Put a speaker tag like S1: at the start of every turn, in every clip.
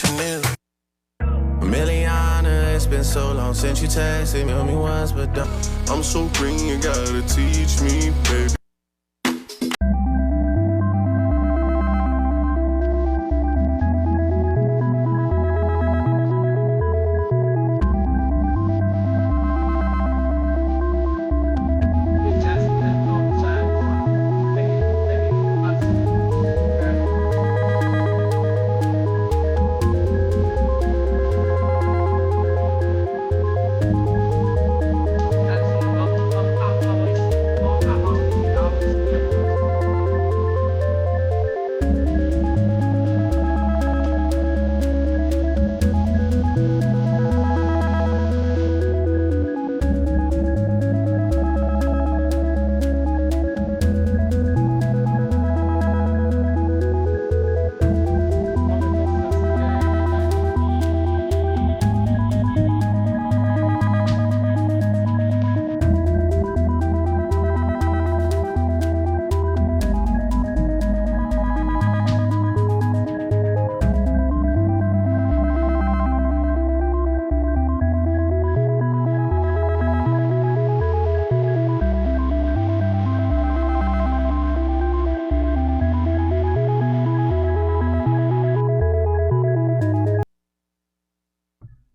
S1: Chanel. Miliana, it's been so long since you texted me once, but don't. I'm so green, you gotta teach me, baby.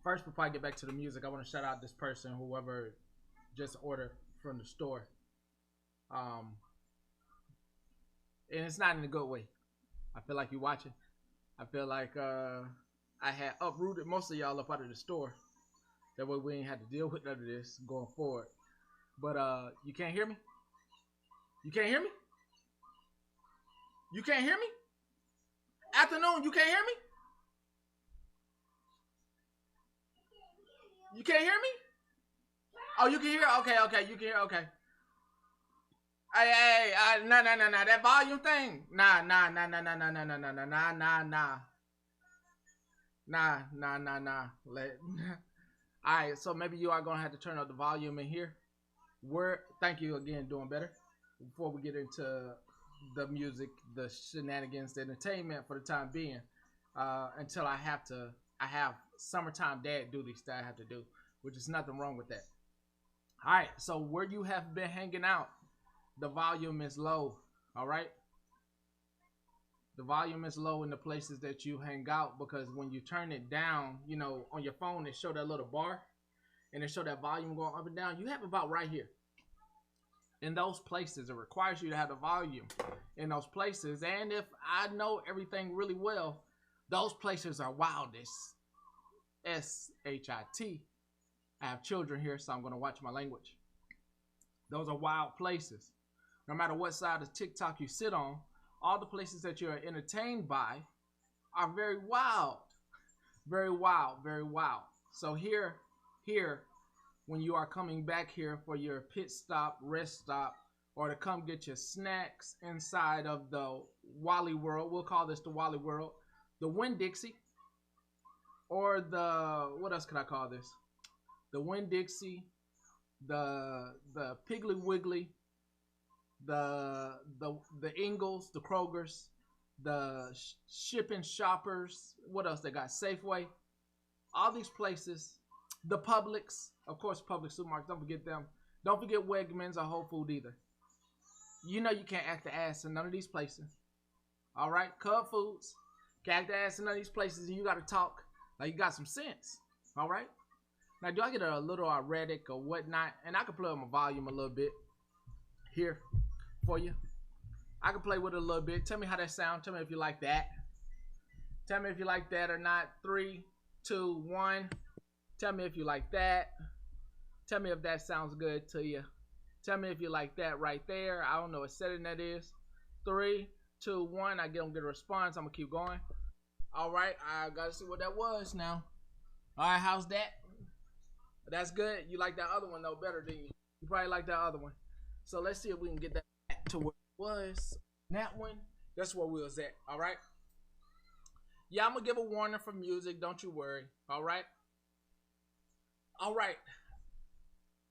S2: First, before I get back to the music, I want to shout out this person, whoever just ordered from the store. And it's not in a good way. I feel like you watching. I feel like I had uprooted most of y'all up out of the store. That way we ain't had to deal with none of this going forward. But you can't hear me? You can't hear me? You can't hear me? Afternoon, you can't hear me? You can't hear me? Oh, you can hear? Okay, you can hear, okay. Hey, nah, that volume thing. Nah. Alright, so maybe you are gonna have to turn up the volume in here. Thank you again, doing better. Before we get into the music, the shenanigans, the entertainment for the time being, until I have summertime dad duties that I have to do, which is nothing wrong with that. All right, so where you have been hanging out, the volume is low. All right, the volume is low in the places that you hang out, because when you turn it down, you know, on your phone, it show that little bar and it show that volume going up and down. You have about right here. In those places, it requires you to have the volume in those places. And if I know everything really well, those places are wildest. S-H-I-T. I have children here, so I'm going to watch my language. Those are wild places. No matter what side of TikTok you sit on, all the places that you're entertained by are very wild. Very wild, very wild. So here, when you are coming back here for your pit stop, rest stop, or to come get your snacks inside of the Wally World, we'll call this the Wally World, the Winn-Dixie, or the, what else could I call this? The Winn-Dixie, the Piggly Wiggly, the Ingles, the Krogers, the Shipping Shoppers, what else they got? Safeway, all these places, the Publix, of course, Publix supermarkets, don't forget them. Don't forget Wegmans or Whole Food either. You know you can't act the ass in none of these places. All right, Cub Foods, can't act the ass in none of these places, and you got to talk like you got some sense. All right. Now, do I get a little erratic or whatnot? And I can play with my volume a little bit here for you. I can play with it a little bit. Tell me how that sounds. Tell me if you like that. Tell me if you like that or not. 3, 2, 1. Tell me if you like that. Tell me if that sounds good to you. Tell me if you like that right there. I don't know what setting that is. 3, 2, 1. I don't get a response. I'm going to keep going. All right. I got to see what that was now. All right. How's that? That's good. You like that other one, though, better, didn't you? You probably like that other one. So let's see if we can get that back to where it was. That one, that's where we was at. All right. Yeah, I'm going to give a warning for music. Don't you worry. All right. All right.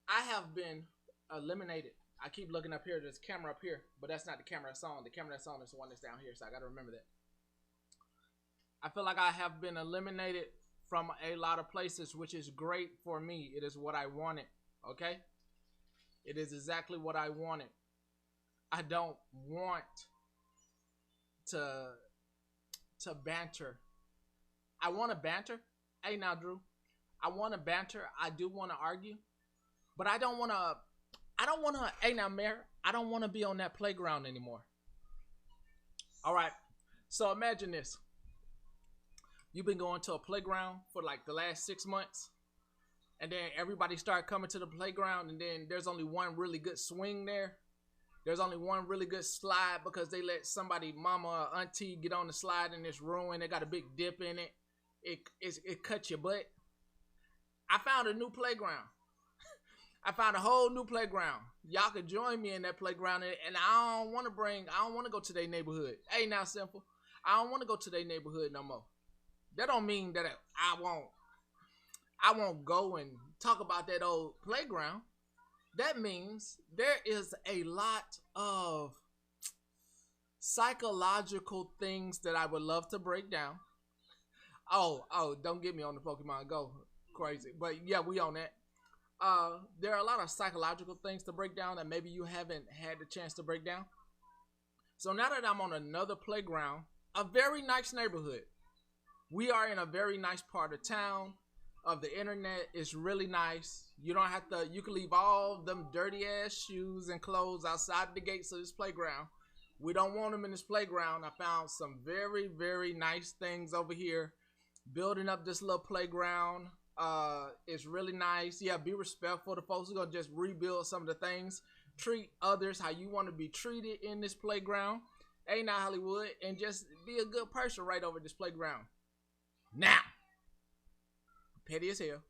S2: I have been eliminated. I keep looking up here. There's a camera up here, but that's not the camera that's on. The camera that's on is the one that's down here, so I got to remember that. I feel like I have been eliminated from a lot of places, which is great for me. It is what I wanted. Okay? It is exactly what I wanted. I don't want to banter. I want to banter. Hey now, Drew. I want to banter. I do want to argue, but I don't want to. I don't want to. Hey now, Mayor. I don't want to be on that playground anymore. All right. So imagine this. You've been going to a playground for like the last 6 months, and then everybody start coming to the playground, and then there's only one really good swing there. There's only one really good slide because they let somebody, mama or auntie, get on the slide and it's ruined. They got a big dip in it. It cuts your butt. I found a new playground. I found a whole new playground. Y'all can join me in that playground, and I don't want to go to their neighborhood. Hey now, Simple. I don't want to go to their neighborhood no more. That don't mean that I won't go and talk about that old playground. That means there is a lot of psychological things that I would love to break down. Oh, don't get me on the Pokemon Go crazy. But yeah, we on that. There are a lot of psychological things to break down that maybe you haven't had the chance to break down. So now that I'm on another playground, a very nice neighborhood. We are in a very nice part of town. Of the internet is really nice. You don't have to. You can leave all them dirty ass shoes and clothes outside the gates of this playground. We don't want them in this playground. I found some very, very nice things over here. Building up this little playground. It's really nice. Yeah, be respectful to folks. We're gonna just rebuild some of the things. Treat others how you want to be treated in this playground. Ain't not Hollywood, and just be a good person right over this playground. Now. Petty as hell.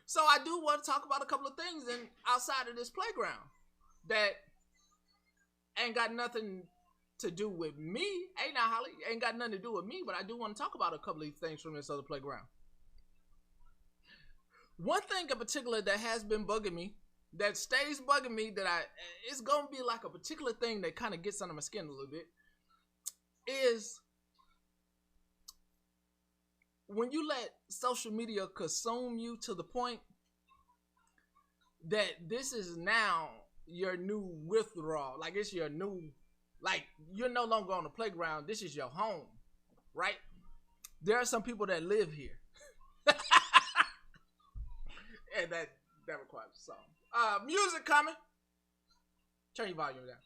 S2: So I do want to talk about a couple of things outside of this playground that ain't got nothing to do with me. Ain't not Holly. Ain't got nothing to do with me, but I do want to talk about a couple of things from this other playground. One thing in particular that has been bugging me, that stays bugging me, it's gonna be like a particular thing that kind of gets under my skin a little bit, is when you let social media consume you to the point that this is now your new withdrawal. Like it's your new, like you're no longer on the playground. This is your home, right? There are some people that live here. And that requires a song. Music coming. Turn your volume down.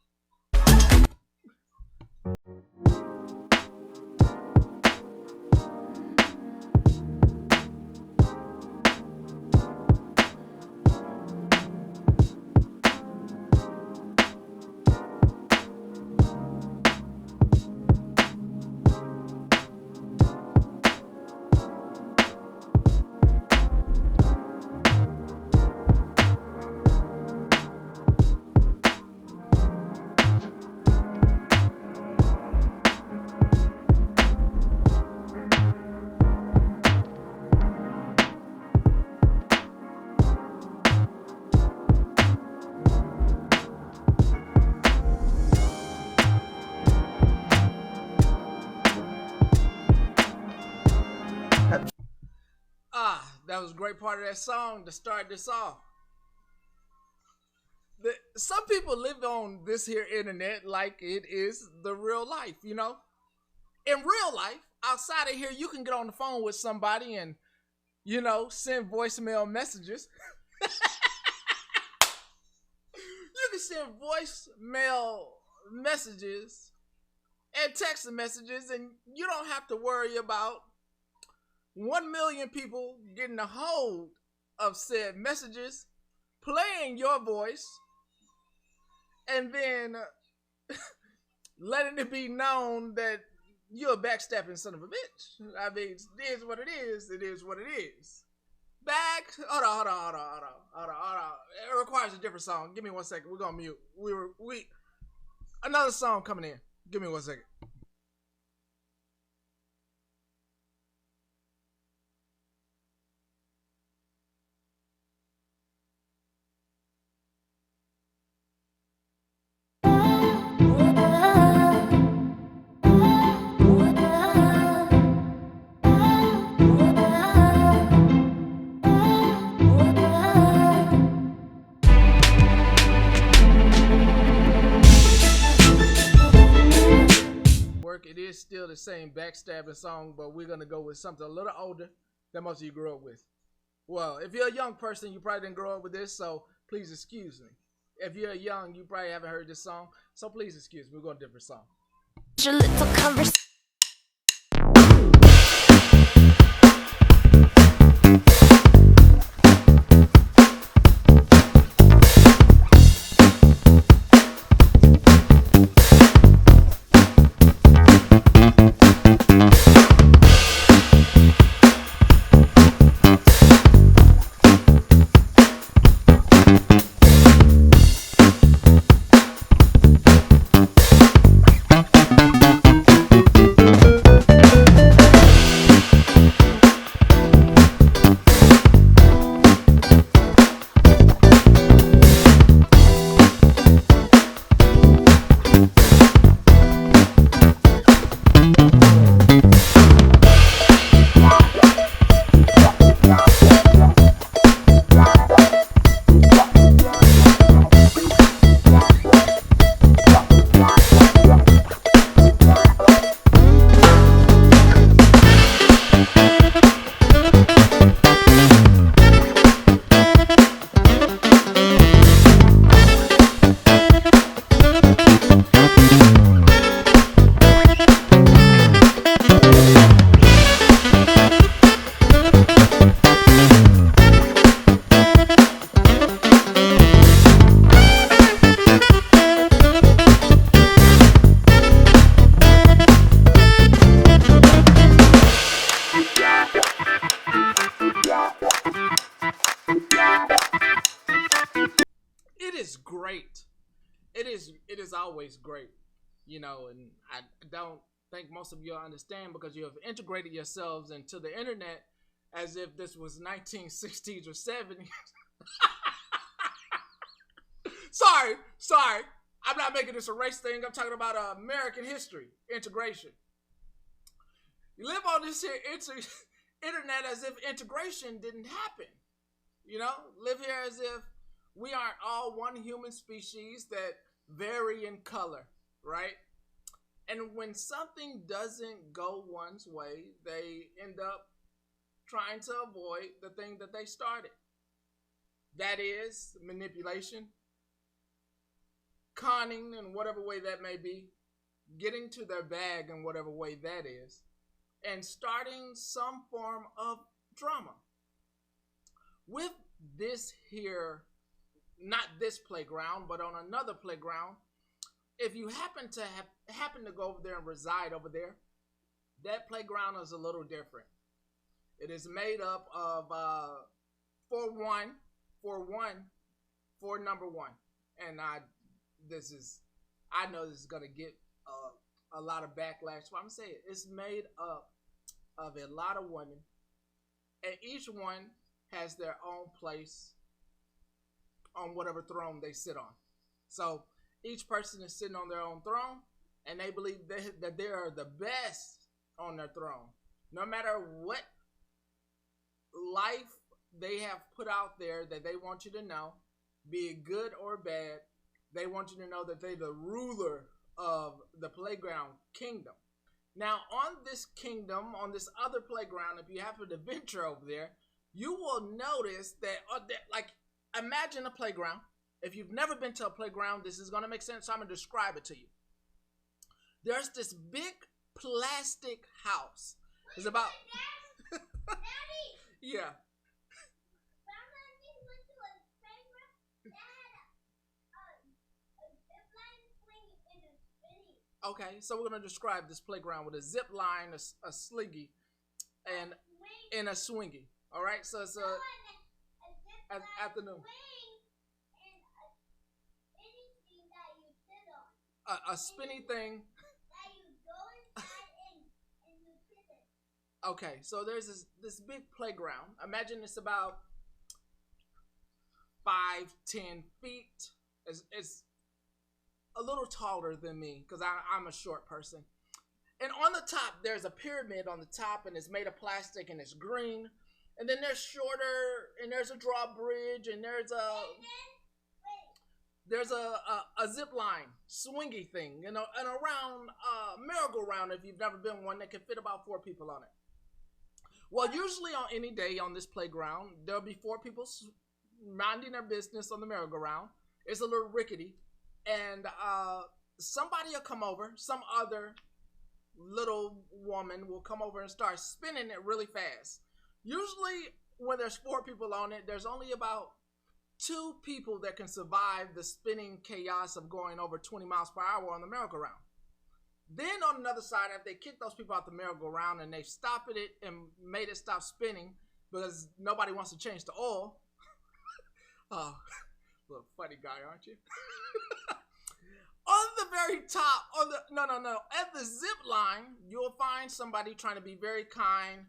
S2: That was a great part of that song to start this off. Some people live on this here internet like it is the real life, you know? In real life, outside of here, you can get on the phone with somebody and, you know, send voicemail messages. You can send voicemail messages and text messages, and you don't have to worry about 1 million people getting a hold of said messages, playing your voice, and then letting it be known that you're a backstabbing son of a bitch. I mean, it is what it is. It is what it is. Hold on. It requires a different song. Give me 1 second. We're gonna mute. Another song coming in. Give me 1 second. same backstabbing song, but we're gonna go with something a little older that most of you grew up with. Well, if you're a young person, you probably didn't grow up with this, so please excuse me. If you're young, you probably haven't heard this song, so please excuse me. We're going to a different song.
S3: Your little conversation.
S2: It is great. It is always great, you know, and I don't think most of you understand because you have integrated yourselves into the internet as if this was 1960s or 70s. sorry. I'm not making this a race thing. I'm talking about American history, integration. You live on this here internet as if integration didn't happen. You know, live here as if we aren't all one human species that vary in color, right? And when something doesn't go one's way, they end up trying to avoid the thing that they started. That is manipulation, conning in whatever way that may be, getting to their bag in whatever way that is, and starting some form of drama. With this here, not this playground, but on another playground, if you happen to go over there and reside over there, that playground is a little different. It is made up of for number one, and I know this is gonna get a lot of backlash. So I'm saying it's made up of a lot of women, and each one has their own place on whatever throne they sit on. So each person is sitting on their own throne, and they believe that they are the best on their throne. No matter what life they have put out there that they want you to know, be it good or bad, they want you to know that they're the ruler of the playground kingdom. Now, on this kingdom, on this other playground, if you happen to venture over there, you will notice that, like, imagine a playground. If you've never been to a playground, this is going to make sense, so I'm going to describe it to you. There's this big plastic house. It's about...
S4: Daddy!
S2: Yeah. Okay, so we're going to describe this playground with a zip line, a slingy, and in a swingy. All right, so it's afternoon. A spinny thing. Okay, so there's this big playground. Imagine it's about 5-10 feet. It's a little taller than me because I'm a short person. And on the top, there's a pyramid on the top, and it's made of plastic, and it's green. And then there's shorter, and there's a drawbridge, and there's a... there's a zip line swingy thing, and around merry-go-round, if you've never been one, that can fit about 4 people on it. Well, usually on any day on this playground, there'll be 4 people minding their business on the merry-go-round. It's a little rickety, and somebody will come over, some other little woman will come over and start spinning it really fast. Usually when there's 4 people on it, there's only about 2 people that can survive the spinning chaos of going over 20 miles per hour on the merry-go-round. Then on another side, after they kick those people out the merry-go-round and they've stopped it and made it stop spinning because nobody wants to change the oil. Oh, little funny guy, aren't you? On the very top, at the zip line, you'll find somebody trying to be very kind,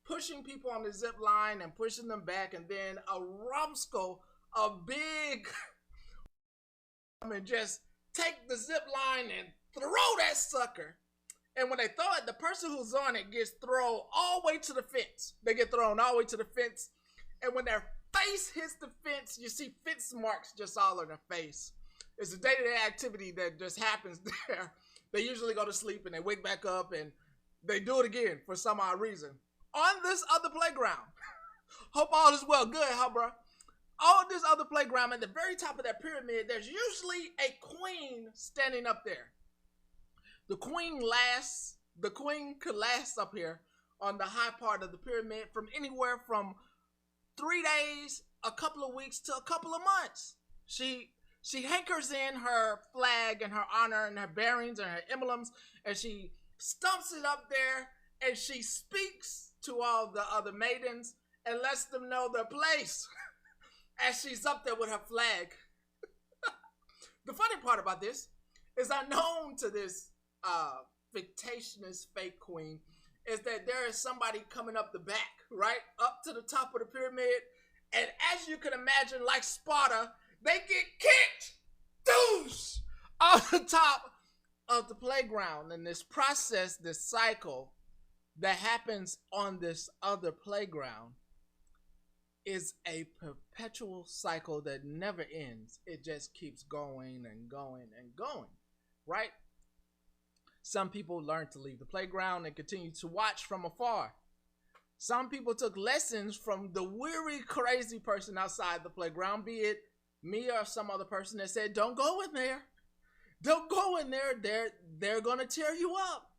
S2: pushing people on the zip line and pushing them back, and then a rumskull, a big, just take the zip line and throw that sucker. And when they throw it, the person who's on it gets thrown all the way to the fence. They get thrown all the way to the fence. And when their face hits the fence, you see fence marks just all on their face. It's a day-to-day activity that just happens there. They usually go to sleep and they wake back up and they do it again for some odd reason. On this other playground, hope all is well. Good, huh, bro? On this other playground, at the very top of that pyramid, there's usually a queen standing up there. The queen could last up here on the high part of the pyramid from anywhere from 3 days, a couple of weeks, to a couple of months. She hankers in her flag and her honor and her bearings and her emblems, and she stumps it up there, and she speaks to all the other maidens and lets them know their place as she's up there with her flag. The funny part about this is, unknown to this fictitious fake queen, is that there is somebody coming up the back, right up to the top of the pyramid, and as you can imagine, like Sparta, they get kicked, douche, off the top of the playground. And this process, this cycle that happens on this other playground is a perpetual cycle that never ends. It just keeps going and going and going, right? Some people learn to leave the playground and continue to watch from afar. Some people took lessons from the weary, crazy person outside the playground, be it me or some other person that said, don't go in there. Don't go in there. They're going to tear you up.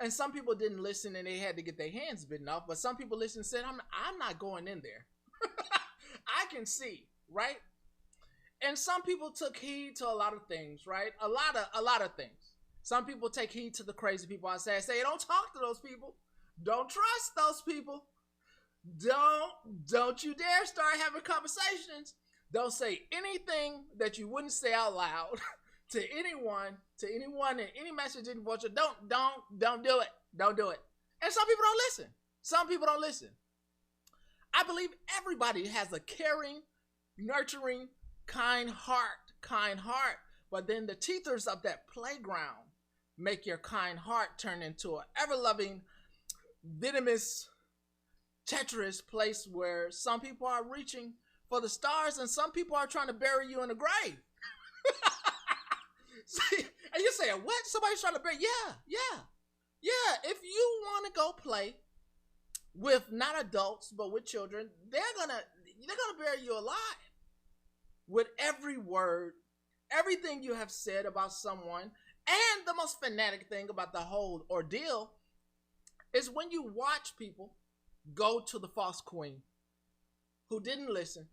S2: And some people didn't listen and they had to get their hands bitten off. But some people listened and said, I'm not going in there. I can see, right? And some people took heed to a lot of things, right? A lot of things. Some people take heed to the crazy people outside. Say, don't talk to those people. Don't trust those people. Don't you dare start having conversations. Don't say anything that you wouldn't say out loud to anyone in any message, any voice. Don't do it. Don't do it. And some people don't listen. Some people don't listen. I believe everybody has a caring, nurturing, kind heart. But then the teachers of that playground make your kind heart turn into an ever-loving, venomous, treacherous place where some people are reaching for the stars and some people are trying to bury you in a grave. See, and you say, what? Somebody's trying to bury? Yeah. If you want to go play with not adults but with children, they're gonna bury you alive with every word, everything you have said about someone. And the most fanatic thing about the whole ordeal is when you watch people go to the false queen who didn't listen,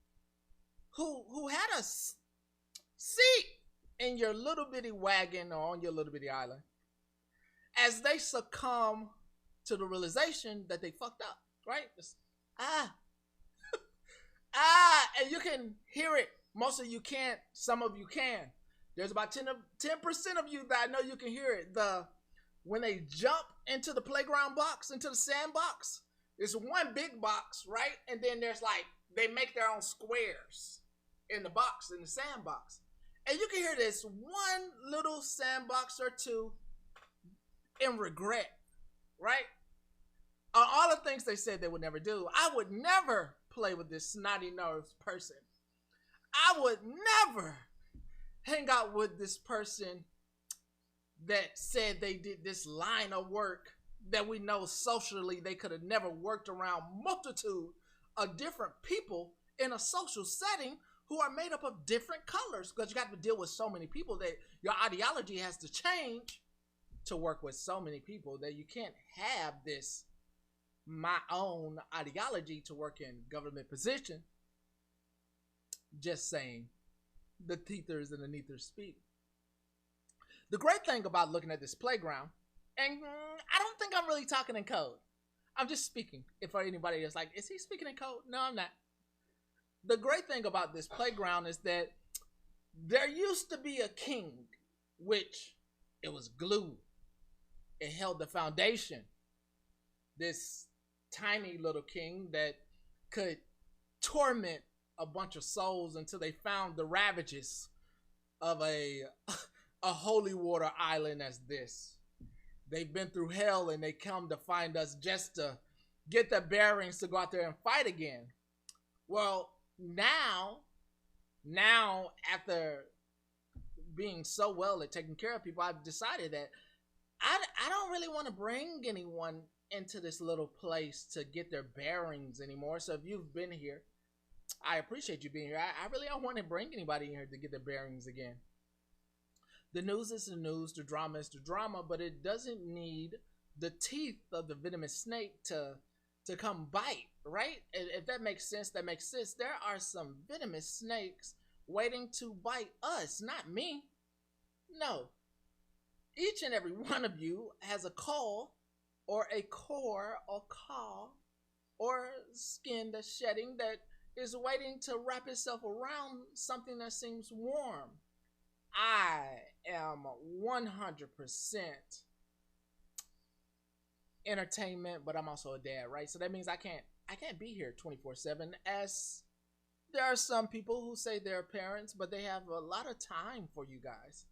S2: who had a seat in your little bitty wagon or on your little bitty island, as they succumb to the realization that they fucked up, right? Just, and you can hear it. Most of you can't. Some of you can. There's about 10% of you that I know you can hear it. When they jump into the playground box, into the sandbox, it's one big box, right? And then there's like, they make their own squares in the box, in the sandbox. And you can hear this one little sandbox or two in regret, right? On all the things they said they would never do. I would never play with this snotty-nosed person. I would never hang out with this person that said they did this line of work that we know socially they could have never worked around multitude of different people in a social setting who are made up of different colors, because you got to deal with so many people that your ideology has to change to work with so many people that you can't have this my own ideology to work in government position. Just saying, the teethers and the neethers speak. The great thing about looking at this playground, and I don't think I'm really talking in code. I'm just speaking. If anybody is like, is he speaking in code? No, I'm not. The great thing about this playground is that there used to be a king, which it was glue. It held the foundation. This tiny little king that could torment a bunch of souls until they found the ravages of a holy water island as this. They've been through hell and they come to find us just to get the bearings to go out there and fight again. Well, now after being so well at taking care of people, I've decided that I don't really want to bring anyone into this little place to get their bearings anymore. So if you've been here, I appreciate you being here. I really don't want to bring anybody in here to get their bearings again. The news is the news, the drama is the drama, but it doesn't need the teeth of the venomous snake to come bite, right? If that makes sense, that makes sense. There are some venomous snakes waiting to bite us, not me. No. Each and every one of you has a call or a core or caw or skin that's shedding that is waiting to wrap itself around something that seems warm. I am 100% entertainment, but I'm also a dad, right? So that means I can't be here 24/7, as there are some people who say they're parents, but they have a lot of time for you guys.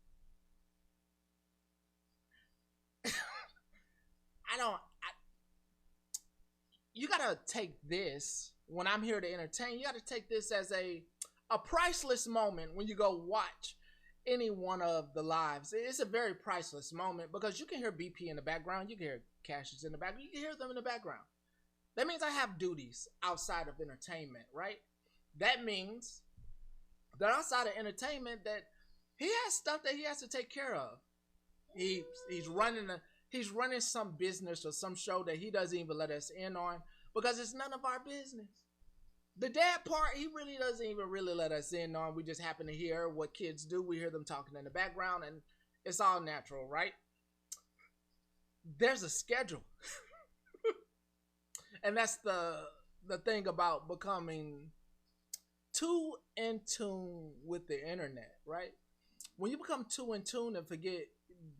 S2: You gotta take this, when I'm here to entertain, you gotta take this as a priceless moment when you go watch any one of the lives. It's a very priceless moment because you can hear BP in the background, you can hear Cassius in the background, you can hear them in the background. That means I have duties outside of entertainment, right? That means that outside of entertainment, that he has stuff that he has to take care of. He's running some business or some show that he doesn't even let us in on because it's none of our business. The dad part, he really doesn't even really let us in on. We just happen to hear what kids do. We hear them talking in the background, and it's all natural, right? There's a schedule. And that's the thing about becoming too in tune with the internet, right? When you become too in tune and forget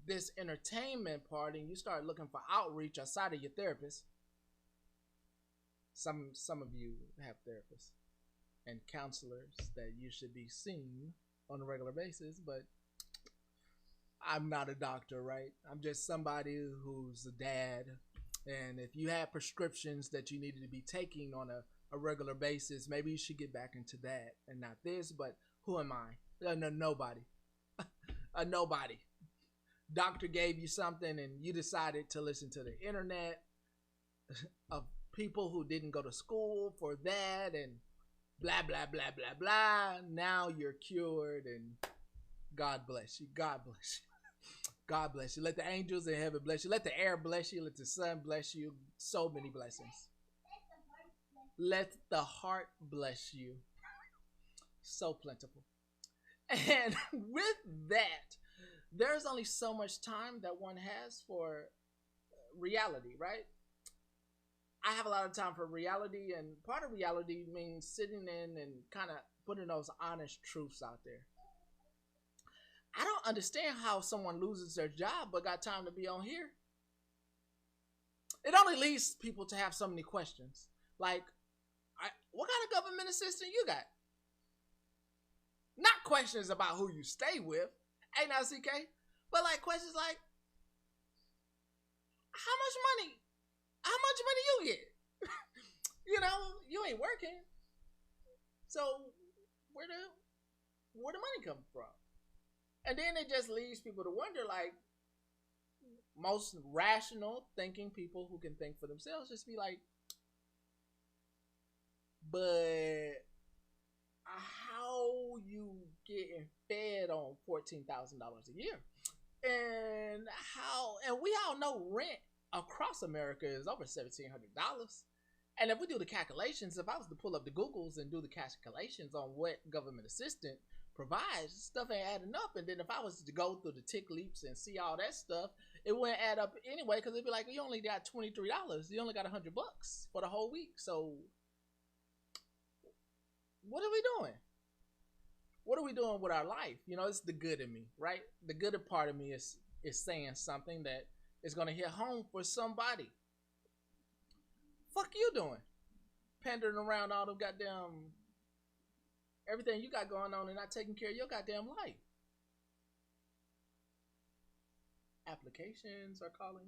S2: this entertainment part and you start looking for outreach outside of your therapist. Some of you have therapists and counselors that you should be seeing on a regular basis, but I'm not a doctor, right? I'm just somebody who's a dad, and if you have prescriptions that you needed to be taking on a regular basis, maybe you should get back into that and not this. But who am I? No, nobody. A nobody. Doctor gave you something and you decided to listen to the internet of people who didn't go to school for that and blah, blah, blah, blah, blah. Now you're cured and God bless you. God bless you. God bless you. Let the angels in heaven bless you. Let the air bless you. Let the sun bless you. So many blessings. Let the heart bless you. So plentiful. And with that, there's only so much time that one has for reality, right? I have a lot of time for reality, and part of reality means sitting in and kind of putting those honest truths out there. I don't understand how someone loses their job but got time to be on here. It only leads people to have so many questions. Like, what kind of government assistant you got? Not questions about who you stay with, ain't now CK, but like questions like, how much money you get? You know, you ain't working, so where the money come from? And then it just leaves people to wonder, like, most rational thinking people who can think for themselves just be like, but how you getting fed on $14,000 a year? And we all know rent across America is over $1,700. And if we do the calculations, if I was to pull up the Googles and do the calculations on what government assistance provides, stuff ain't adding up. And then if I was to go through the tick leaps and see all that stuff, it wouldn't add up anyway, because it'd be like, you only got $23. You only got $100 for the whole week. So what are we doing? What are we doing with our life? You know, it's the good in me, right? The good part of me is saying something that is going to hit home for somebody. Fuck you doing? Pandering around all the goddamn everything you got going on and not taking care of your goddamn life. Applications are calling.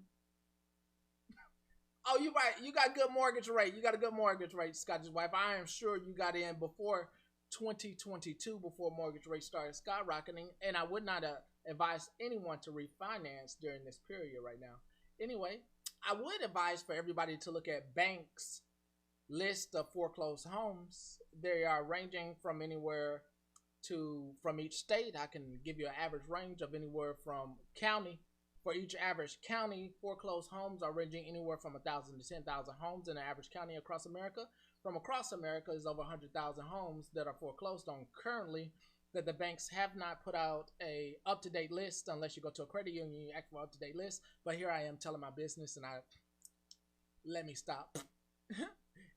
S2: Oh, you're right. You got good mortgage rate. You got a good mortgage rate, Scottish wife. I am sure you got in before 2022, before mortgage rates started skyrocketing. And I would not advise anyone to refinance during this period right now. Anyway, I would advise for everybody to look at banks' list of foreclosed homes. They are ranging from anywhere from each state. I can give you an average range of anywhere from county. For each average county, foreclosed homes are ranging anywhere from 1,000 to 10,000 homes in an average county across America. From across America is over 100,000 homes that are foreclosed on currently, that the banks have not put out a up-to-date list. Unless you go to a credit union, you ask for an up-to-date list. But here I am telling my business, and let me stop.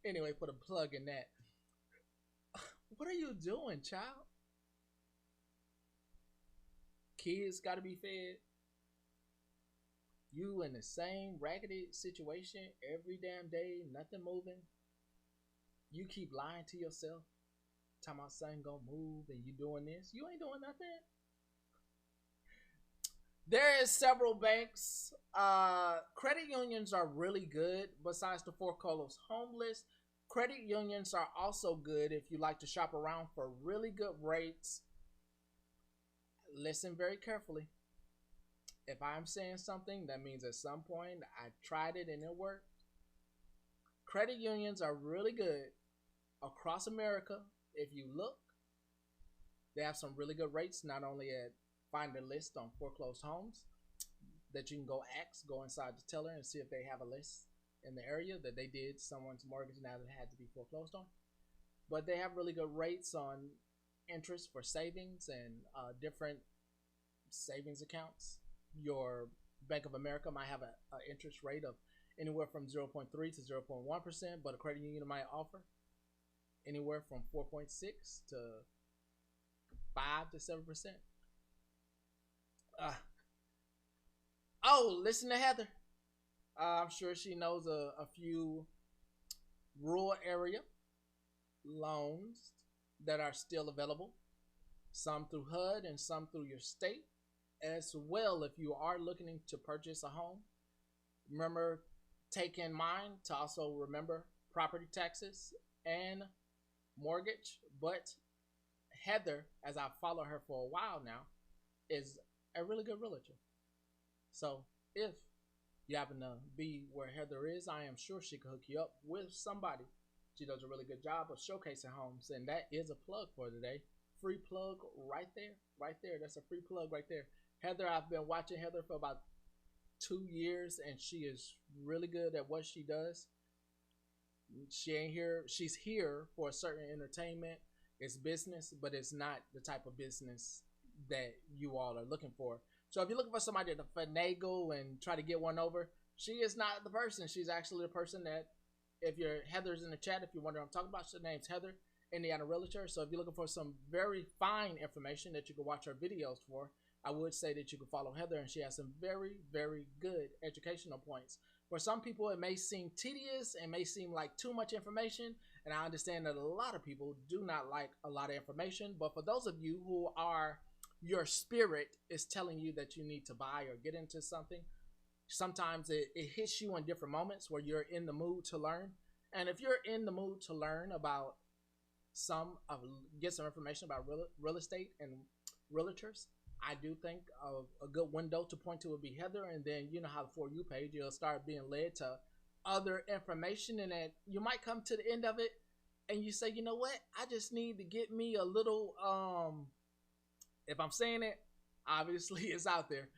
S2: Anyway, put a plug in that. What are you doing, child? Kids got to be fed. You in the same raggedy situation every damn day, nothing moving. You keep lying to yourself, talking about something gonna move and you doing this. You ain't doing nothing. There is several banks. Credit unions are really good. Besides the foreclosed home list, credit unions are also good if you like to shop around for really good rates. Listen very carefully. If I'm saying something, that means at some point I tried it and it worked. Credit unions are really good across America. If you look, they have some really good rates, not only at find a list on foreclosed homes that you can go inside the teller and see if they have a list in the area that they did someone's mortgage now that had to be foreclosed on. But they have really good rates on interest for savings and different savings accounts. Your Bank of America might have an interest rate of anywhere from 0.3 to 0.1%, but a credit union might offer anywhere from 4.6 to 5 to 7%. Oh, listen to Heather. I'm sure she knows a few rural area loans that are still available, some through HUD and some through your state. As well, if you are looking to purchase a home, remember, take in mind to also remember property taxes and mortgage. But Heather, as I follow her for a while now, is a really good realtor. So if you happen to be where Heather is, I am sure she can hook you up with somebody. She does a really good job of showcasing homes, and that is a plug for today. Free plug right there. That's a free plug right there. Heather, I've been watching Heather for about 2 years, and she is really good at what she does. She ain't here. She's here for a certain entertainment. It's business, but it's not the type of business that you all are looking for. So if you're looking for somebody to finagle and try to get one over, she is not the person. She's actually the person that, if you're Heather's in the chat, if you're wondering what I'm talking about, her name's Heather, Indiana Realtor. So if you're looking for some very fine information that you can watch her videos for, I would say that you can follow Heather, and she has some very, very good educational points. For some people, it may seem tedious and may seem like too much information, and I understand that a lot of people do not like a lot of information. But for those of you who are, your spirit is telling you that you need to buy or get into something, sometimes it hits you in different moments where you're in the mood to learn. And if you're in the mood to learn about get some information about real estate and realtors, I do think a good window to point to would be Heather, and then you know how the For You page, you'll start being led to other information, and then you might come to the end of it, and you say, you know what, I just need to get me a little, if I'm saying it, obviously it's out there.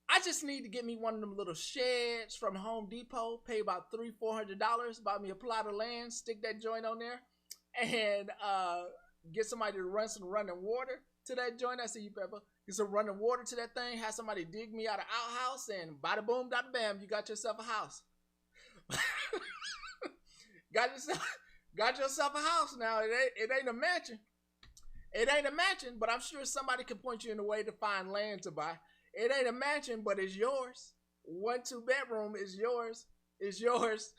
S2: I just need to get me one of them little sheds from Home Depot, pay about $300-400, buy me a plot of land, stick that joint on there, and get somebody to run some running water to that joint. I see you, Pepper. Get some running water to that thing, have somebody dig me out of outhouse, and bada boom, bada bam, you got yourself a house. got yourself a house now. It ain't a mansion. It ain't a mansion, but I'm sure somebody can point you in a way to find land to buy. It ain't a mansion, but it's yours. 1-2 bedroom is yours. It's yours.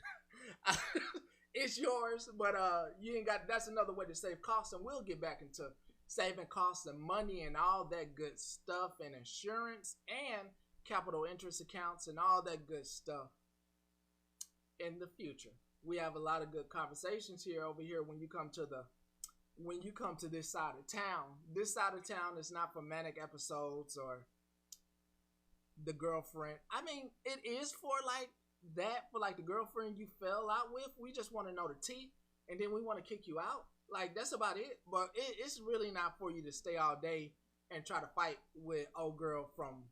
S2: It's yours, but you ain't got. That's another way to save costs, and we'll get back into saving costs and money and all that good stuff, and insurance and capital interest accounts and all that good stuff in the future. We have a lot of good conversations here over here when you come to this side of town. This side of town is not for manic episodes or the girlfriend. I mean, it is for like that, for like the girlfriend you fell out with. We just want to know the tea, and then we want to kick you out. Like, that's about it. But it's really not for you to stay all day and try to fight with old girl from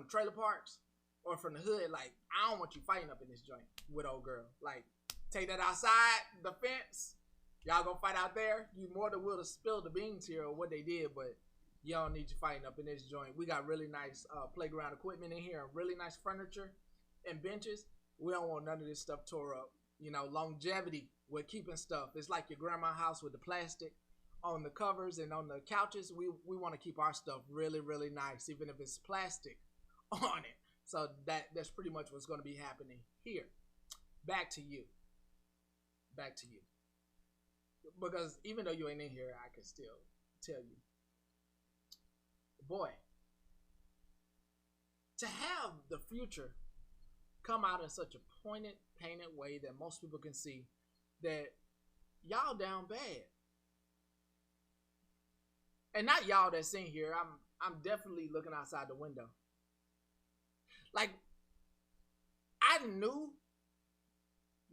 S2: trailer parks or from the hood. Like, I don't want you fighting up in this joint with old girl. Like, take that outside the fence. Y'all gonna fight out there. You more than will to spill the beans here or what they did, but you don't need you fighting up in this joint. We got really nice playground equipment in here and really nice furniture and benches. We don't want none of this stuff tore up. You know, longevity with keeping stuff. It's like your grandma's house with the plastic on the covers and on the couches. We want to keep our stuff really, really nice, even if it's plastic on it. So that's pretty much what's going to be happening here. Back to you. Because even though you ain't in here, I can still tell you. Boy, to have the future come out in such a pointed, painted way that most people can see that y'all down bad. And not y'all that's in here. I'm definitely looking outside the window. Like, I knew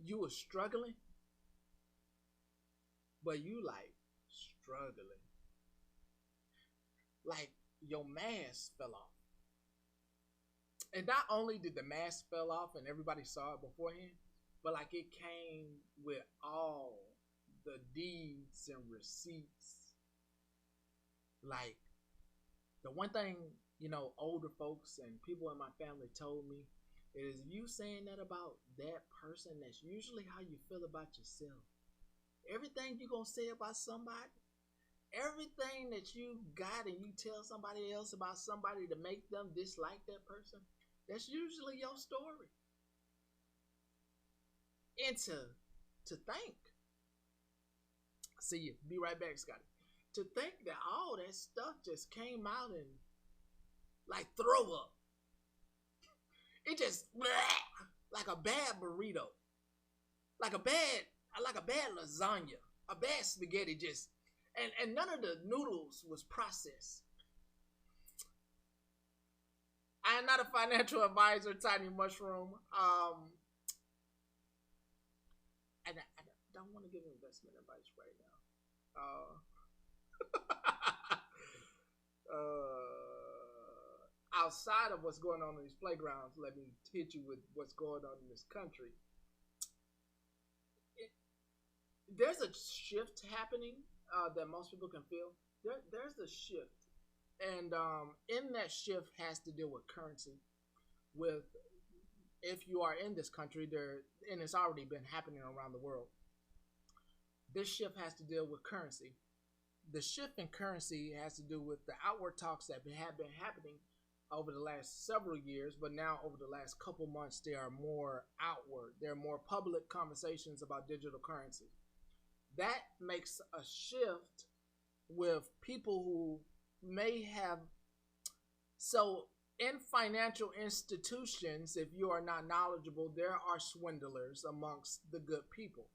S2: you were struggling, but you like struggling. Like, your mask fell off. And not only did the mask fell off and everybody saw it beforehand, but like it came with all the deeds and receipts. Like, the one thing, you know, older folks and people in my family told me is, you saying that about that person, that's usually how you feel about yourself. Everything you're going to say about somebody, everything that you got and you tell somebody else about somebody to make them dislike that person, that's usually your story. And to think, see you, be right back, Scotty. To think that all that stuff just came out and like throw up. It just like a bad burrito, like a bad lasagna, a bad spaghetti, just and none of the noodles was processed. I am not a financial advisor, Tiny Mushroom. I don't want to give investment advice right now. Outside of what's going on in these playgrounds, let me hit you with what's going on in this country. There's a shift happening that most people can feel. There's a shift. And in that shift has to deal with currency. With, if you are in this country, and it's already been happening around the world, this shift has to deal with currency. The shift in currency has to do with the outward talks that have been happening over the last several years, but now over the last couple months, they are more outward. There are more public conversations about digital currency. That makes a shift with people who may have, so in financial institutions, if you are not knowledgeable, there are swindlers amongst the good people.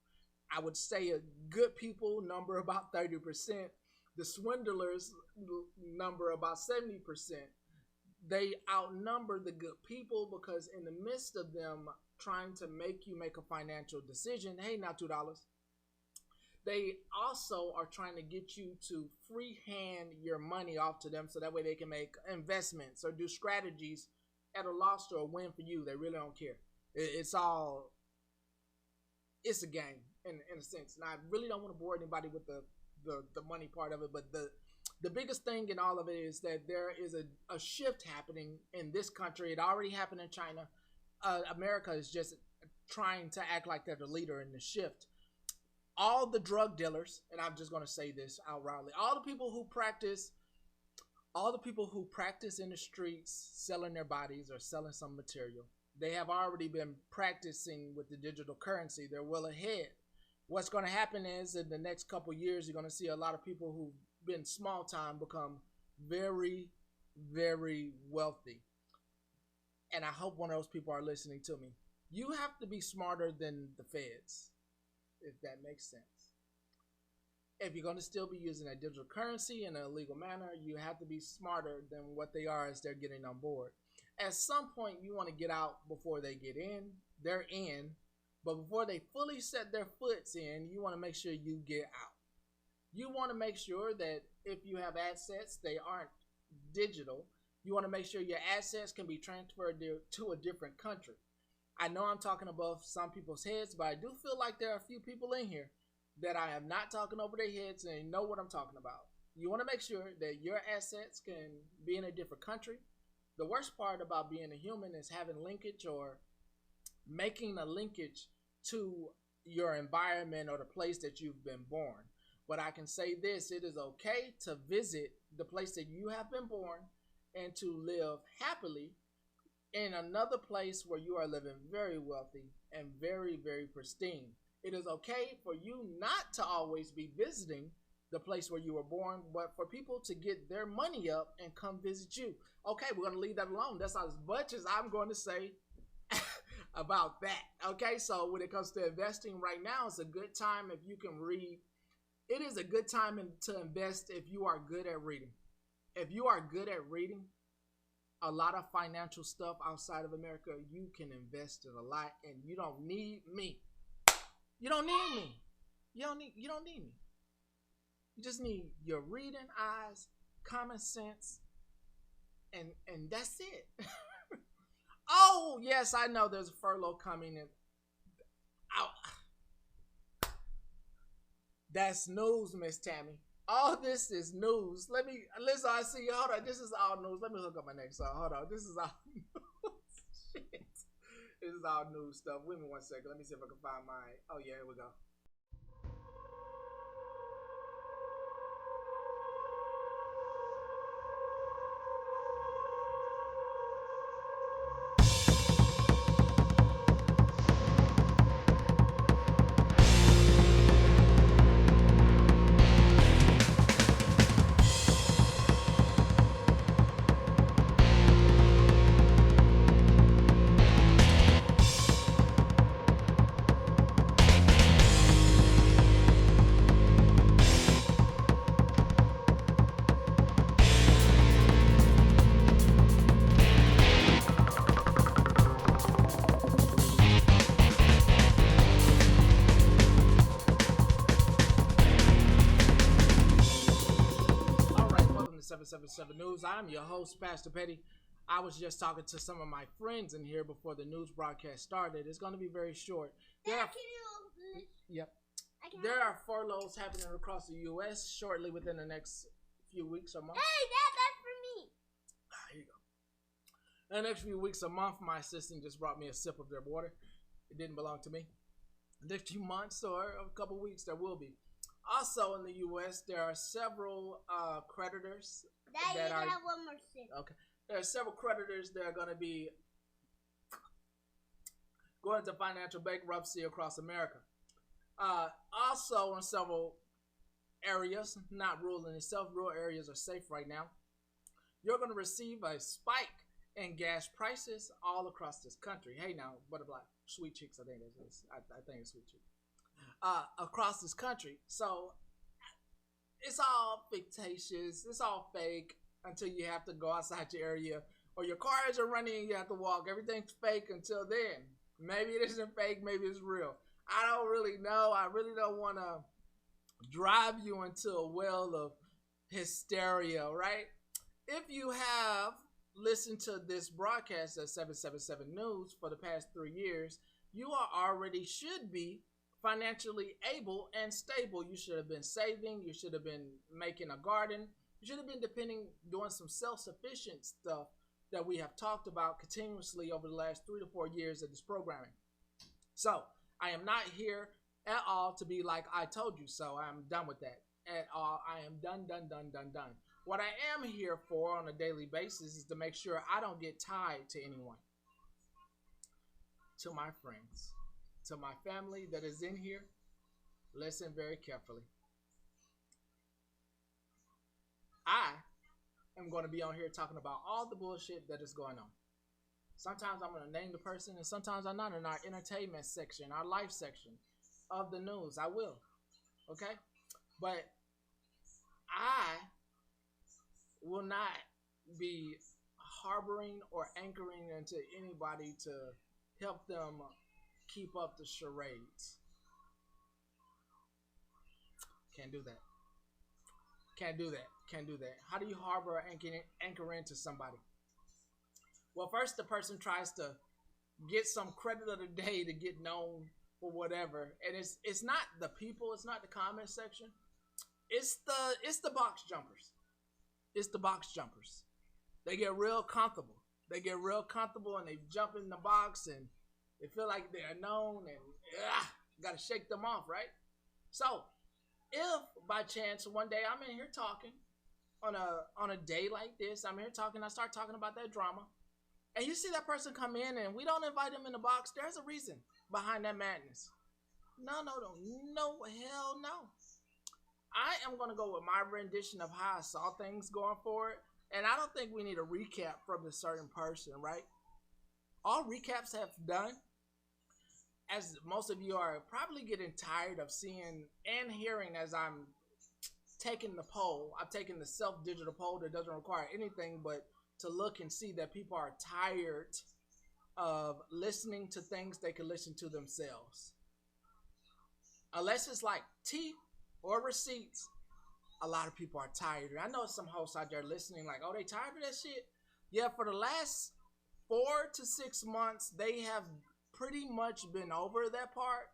S2: I would say a good people number about 30%. the swindlers number about 70%. They outnumber the good people because in the midst of them trying to make you make a financial decision, hey, now $2. They also are trying to get you to freehand your money off to them so that way they can make investments or do strategies at a loss or a win for you. They really don't care. It's a game in a sense. And I really don't want to bore anybody with the money part of it, but the biggest thing in all of it is that there is a shift happening in this country. It already happened in China. America is just trying to act like they're the leader in the shift. All the drug dealers, and I'm just going to say this outrightly, all the people who practice in the streets selling their bodies or selling some material, they have already been practicing with the digital currency. They're well ahead. What's going to happen is in the next couple years, you're going to see a lot of people who've been small time become very, very wealthy. And I hope one of those people are listening to me. You have to be smarter than the feds, if that makes sense. If you're going to still be using that digital currency in a legal manner, you have to be smarter than what they are as they're getting on board. At some point, you want to get out before they get in. They're in. But before they fully set their foots in, you want to make sure you get out. You want to make sure that if you have assets, they aren't digital. You want to make sure your assets can be transferred to a different country. I know I'm talking above some people's heads, but I do feel like there are a few people in here that I am not talking over their heads and they know what I'm talking about. You want to make sure that your assets can be in a different country. The worst part about being a human is having linkage or making a linkage to your environment or the place that you've been born. But I can say this, it is okay to visit the place that you have been born and to live happily in another place where you are living very wealthy and very, very pristine. It is okay for you not to always be visiting the place where you were born, but for people to get their money up and come visit you. Okay, we're going to leave that alone. That's as much as I'm going to say about that. Okay, so when it comes to investing right now, it's a good time if you can read. It is a good time to invest if you are good at reading. If you are good at reading a lot of financial stuff outside of America, you can invest in a lot, and you don't need me. You don't need me. You don't need me. You just need your reading eyes, common sense, and that's it. Oh, yes, I know there's a furlough coming in. That's news, Miss Tammy. All this is news. Listen, I see you. Hold on. This is all news. Let me hook up my next song. Hold on. This is all news. Shit. This is all news stuff. Wait me 1 second. Let me see if I can find my. Oh, yeah, here we go. All right, welcome to 777 News. I'm your host, Pastor Petty. I was just talking to some of my friends in here before the news broadcast started. It's going to be very short. There are furloughs happening across the U.S. shortly within the next few weeks or months.
S3: Hey, that's for me.
S2: Here you go. In the next few weeks or month, my assistant just brought me a sip of their water. It didn't belong to me. The next few months or a couple weeks, there will be. Also in the U.S., there are several creditors
S3: Daddy,
S2: that
S3: you
S2: are.
S3: can have one more sip.
S2: Okay. There are several creditors that are going to be going into financial bankruptcy across America. Also in several areas, not rural in itself, rural areas are safe right now. You're going to receive a spike in gas prices all across this country. Hey now, butterfly, sweet chicks, I think it's sweet chicks. Across this country. So it's all fictitious. It's all fake until you have to go outside your area or your cars are running and you have to walk. Everything's fake until then. Maybe it isn't fake. Maybe it's real. I don't really know. I really don't want to drive you into a well of hysteria, right? If you have listened to this broadcast at 777 News for the past 3 years, you are already should be financially able and stable. You should have been saving. You should have been making a garden. You should have been doing some self-sufficient stuff that we have talked about continuously over the last 3 to 4 years of this programming. So I am not here at all to be like I told you so. I'm done with that at all. I am done. What I am here for on a daily basis is to make sure I don't get tied to anyone. To my friends, to my family that is in here, listen very carefully. I am going to be on here talking about all the bullshit that is going on. Sometimes I'm going to name the person, and sometimes I'm not in our entertainment section, our life section of the news. I will. Okay? But I will not be harboring or anchoring into anybody to help them keep up the charades. Can't do that. Can't do that. Can't do that. How do you harbor or anchor into somebody? Well, first the person tries to get some credit of the day to get known for whatever, and it's not the people, it's not the comment section, it's the box jumpers. It's the box jumpers. They get real comfortable. They get real comfortable and they jump in the box and they feel like they're known and gotta shake them off, right? So if by chance one day I'm in here talking on a day like this, I'm here talking, I start talking about that drama, and you see that person come in and we don't invite them in the box, there's a reason behind that madness. No, hell no. I am going to go with my rendition of how I saw things going forward, and I don't think we need a recap from a certain person, right? All recaps have done, as most of you are probably getting tired of seeing and hearing as I'm taking the poll. I've taken the self-digital poll that doesn't require anything but to look and see that people are tired of listening to things they can listen to themselves. Unless it's like tea or receipts, a lot of people are tired. I know some hosts out there listening like, oh, they tired of that shit? Yeah, for the last 4 to 6 months, they have pretty much been over that part.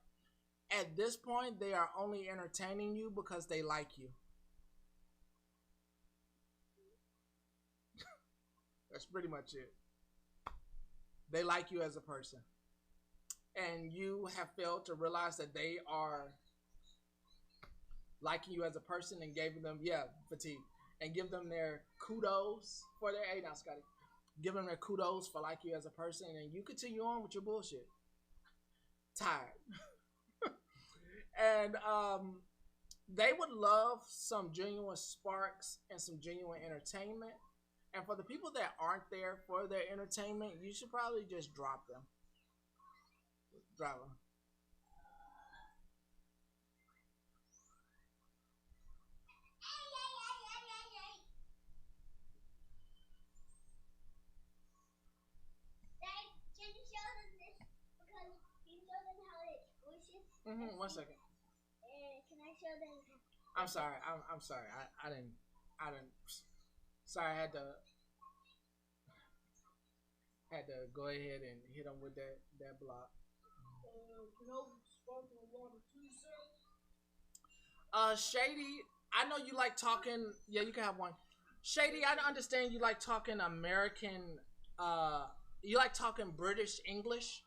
S2: At this point, they are only entertaining you because they like you. That's pretty much it. They like you as a person. And you have failed to realize that they are liking you as a person and gave them, fatigue. And give them their kudos for their, hey now Scotty. Give them their kudos for liking you as a person, and you continue on with your bullshit. Tired. And they would love some genuine sparks and some genuine entertainment. And for the people that aren't there for their entertainment, you should probably just drop them. Drop them.
S3: Dad, can you show them this? Because you show them how it wishes.
S2: 1 second.
S3: Can I show them?
S2: I'm sorry. I'm sorry. I didn't. Sorry, I had to go ahead and hit them with that block.
S4: No sparkling water too, sir?
S2: Shady, I know you like talking. Yeah, you can have one. Shady, I understand you like talking American. You like talking British English.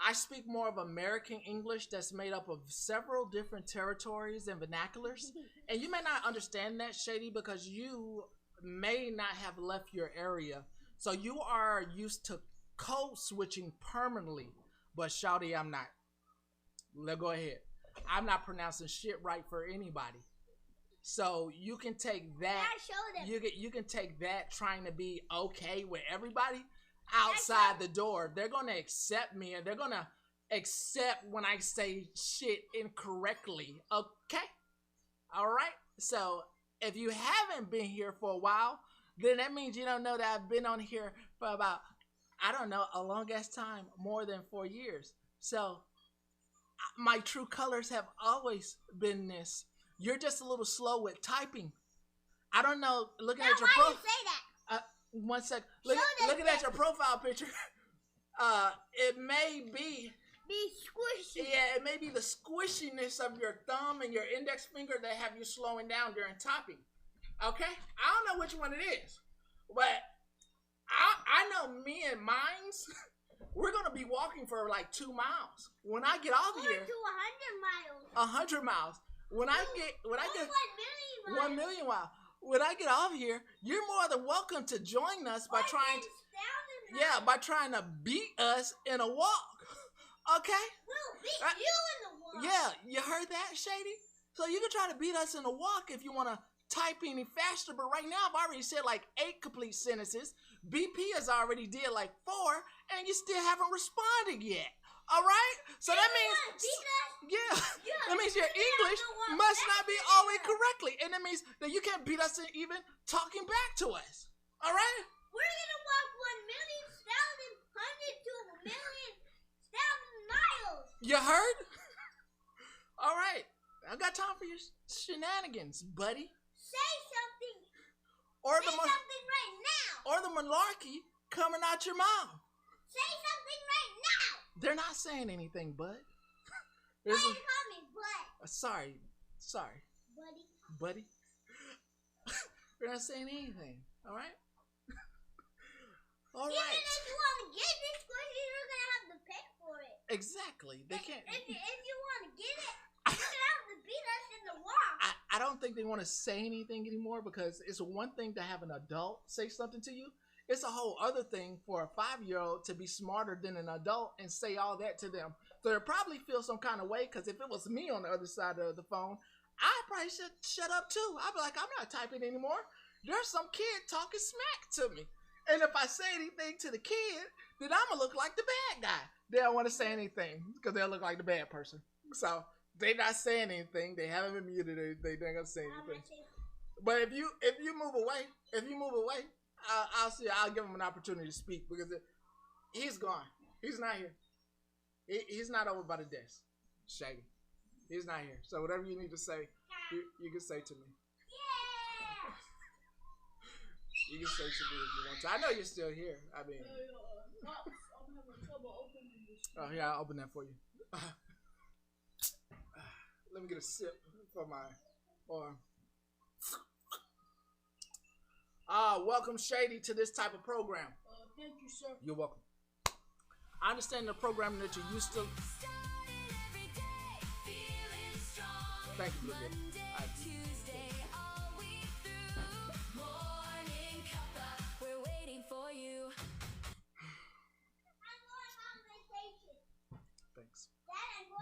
S2: I speak more of American English that's made up of several different territories and vernaculars. And you may not understand that, Shady, because you may not have left your area. So you are used to code switching permanently. But Shouty, I'm not. Let's go ahead. I'm not pronouncing shit right for anybody. So you can take that.
S3: Yeah, show them.
S2: You can take that trying to be okay with everybody outside the door. They're gonna accept me, and they're gonna accept when I say shit incorrectly. Okay. All right. So if you haven't been here for a while, then that means you don't know that I've been on here for about, I don't know, a long ass time, more than 4 years. So my true colors have always been this. You're just a little slow with typing. I don't know. Looking
S3: Now,
S2: at your
S3: why
S2: profile.
S3: you say that?
S2: 1 sec.
S3: Show
S2: Looking at your profile picture. It may be.
S3: Be squishy.
S2: Yeah, it may be the squishiness of your thumb and your index finger that have you slowing down during typing. Okay? I don't know which one it is. But I know me and mines, we're going to be walking for like 2 miles. When I get off
S3: Or
S2: here,
S3: to 100 miles.
S2: 100 miles. When I get
S3: 1 million miles.
S2: 1 million miles. When I get off here, you're more than welcome to join us by trying to, by trying to beat us in a walk. Okay?
S3: We'll beat you in the walk.
S2: Yeah, you heard that, Shady? So you can try to beat us in a walk if you want to type any faster, but right now I've already said like 8 complete sentences. BP has already did like 4, and you still haven't responded yet. All right? So that means, that means your English must not be always correctly, and that means that you can't beat us in even talking back to us. All right?
S3: We're gonna walk 1,000,000 to a million thousand miles.
S2: You heard? All right. I got time for your shenanigans, buddy.
S3: Say something.
S2: Or
S3: Say something right now.
S2: Or the malarkey coming out your mouth.
S3: Say something right now.
S2: They're not saying anything, bud.
S3: Why you call me bud?
S2: Sorry,
S3: Buddy.
S2: They're not saying anything. All right. All
S3: Even
S2: right.
S3: if you want to get this question, you're gonna have to pay for it.
S2: Exactly. They can't.
S3: If you want to get it, you're gonna have to beat us in the walk.
S2: I don't think they want to say anything anymore, because it's one thing to have an adult say something to you. It's a whole other thing for a 5-year-old to be smarter than an adult and say all that to them. So they'll probably feel some kind of way, because if it was me on the other side of the phone, I probably should shut up too. I'd be like, I'm not typing anymore. There's some kid talking smack to me. And if I say anything to the kid, then I'm going to look like the bad guy. They don't want to say anything because they'll look like the bad person. So they're not saying anything. They haven't been muted or anything. They're not going to say anything. But if you move away, I'll give him an opportunity to speak, because he's gone. He's not here. He's not over by the desk. Shaggy. He's not here. So whatever you need to say, you can say to me.
S3: Yeah.
S2: You can say to me if you want to. I know you're still here. I mean,
S4: I'm having trouble opening this.
S2: oh yeah, I'll open that for you. Let me get a sip for my arm. Welcome, Shady, to this type of program.
S4: Thank you, sir.
S2: You're welcome. I understand the programming that you're used to. Thank you, Olivia. Thanks.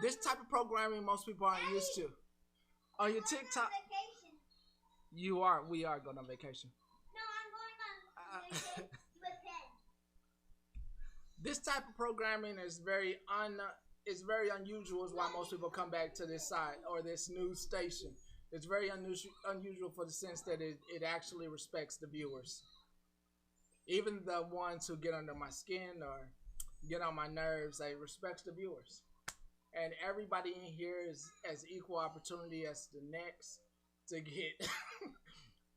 S2: This type of programming most people aren't used to. On your TikTok, we are going on vacation.
S3: No, I'm going on vacation with Ted.
S2: This type of programming is very unusual, is why most people come back to this side or this news station. It's very unusual for the sense that it actually respects the viewers. Even the ones who get under my skin or get on my nerves, it respects the viewers. And everybody in here is as equal opportunity as the next to get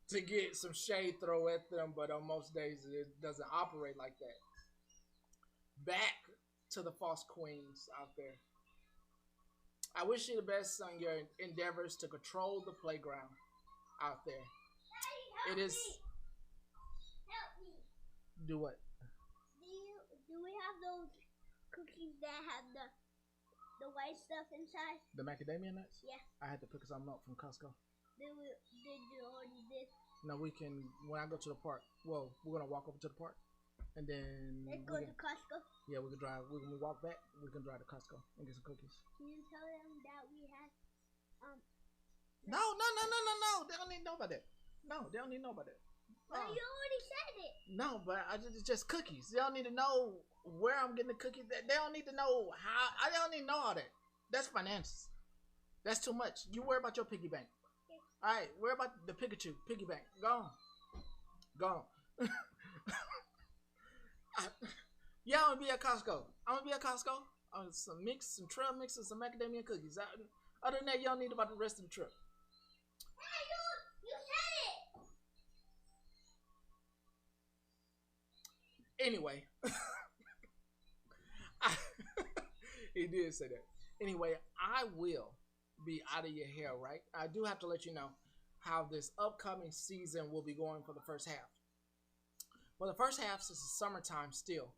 S2: to get some shade thrown at them, but on most days it doesn't operate like that. Back to the false queens out there. I wish you the best on your endeavors to control the playground out there.
S3: Daddy, help
S2: It is.
S3: me. Help me.
S2: Do what?
S3: Do we have those cookies that have the white stuff inside?
S2: The macadamia nuts?
S3: Yeah.
S2: I had to pick some up from Costco.
S3: Did you already did?
S2: No, we can, when I go to the park, well, we're going to walk over to the park. And then
S3: Let's go to Costco.
S2: yeah, we can drive. When we walk back, we can drive to Costco and get some cookies.
S3: Can you tell them that we had
S2: No. They don't need to know about that. No, they don't need to know about that.
S3: Well, you already said it.
S2: No, but it's just cookies. They don't need to know where I'm getting the cookies. They don't need to know how. I don't need to know all that. That's finances. That's too much. You worry about your piggy bank. All right, where about the Pikachu? Piggyback. Go on. Go on. Yeah, I'm gonna be at Costco. I'm gonna be at Costco. Some trail mixes, some macadamia cookies. Other than that, y'all need about the rest of the trip.
S3: You said it.
S2: Anyway, he did say that. Anyway, I will be out of your hair, right? I do have to let you know how this upcoming season will be going for the first half. Well, the first half, since it's summertime still,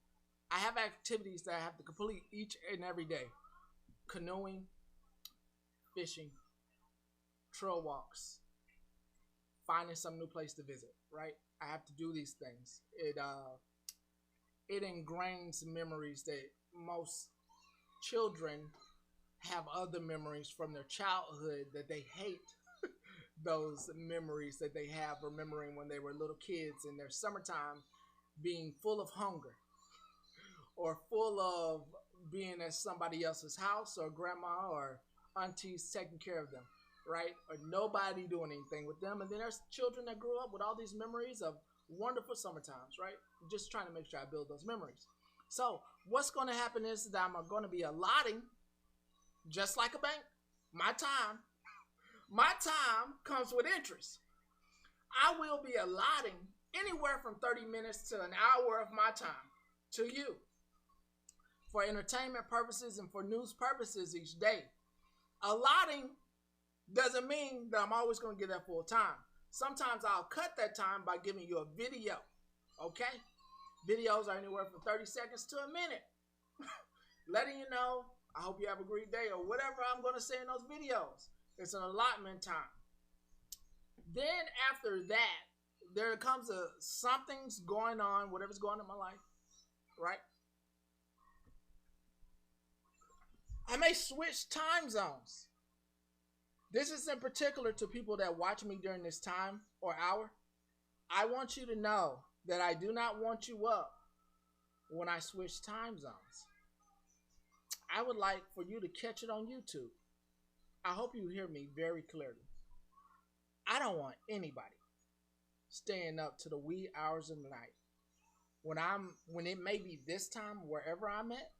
S2: I have activities that I have to complete each and every day. Canoeing, fishing, trail walks, finding some new place to visit, right? I have to do these things. It ingrains memories that most children have other memories from their childhood that they hate those memories that they have remembering when they were little kids in their summertime being full of hunger or full of being at somebody else's house or grandma or aunties taking care of them, right? Or nobody doing anything with them. And then there's children that grew up with all these memories of wonderful summertimes, right? Just trying to make sure I build those memories. So what's going to happen is that I'm going to be allotting, just like a bank, my time. My time comes with interest. I will be allotting anywhere from 30 minutes to an hour of my time to you for entertainment purposes and for news purposes each day. Allotting doesn't mean that I'm always going to get that full time. Sometimes I'll cut that time by giving you a video, okay? Videos are anywhere from 30 seconds to a minute. Letting you know, I hope you have a great day or whatever I'm going to say in those videos. It's an allotment time. Then after that, there comes something's going on, whatever's going on in my life, right? I may switch time zones. This is in particular to people that watch me during this time or hour. I want you to know that I do not want you up when I switch time zones. I would like for you to catch it on YouTube. I hope you hear me very clearly. I don't want anybody staying up to the wee hours of the night. When it may be this time wherever I'm at,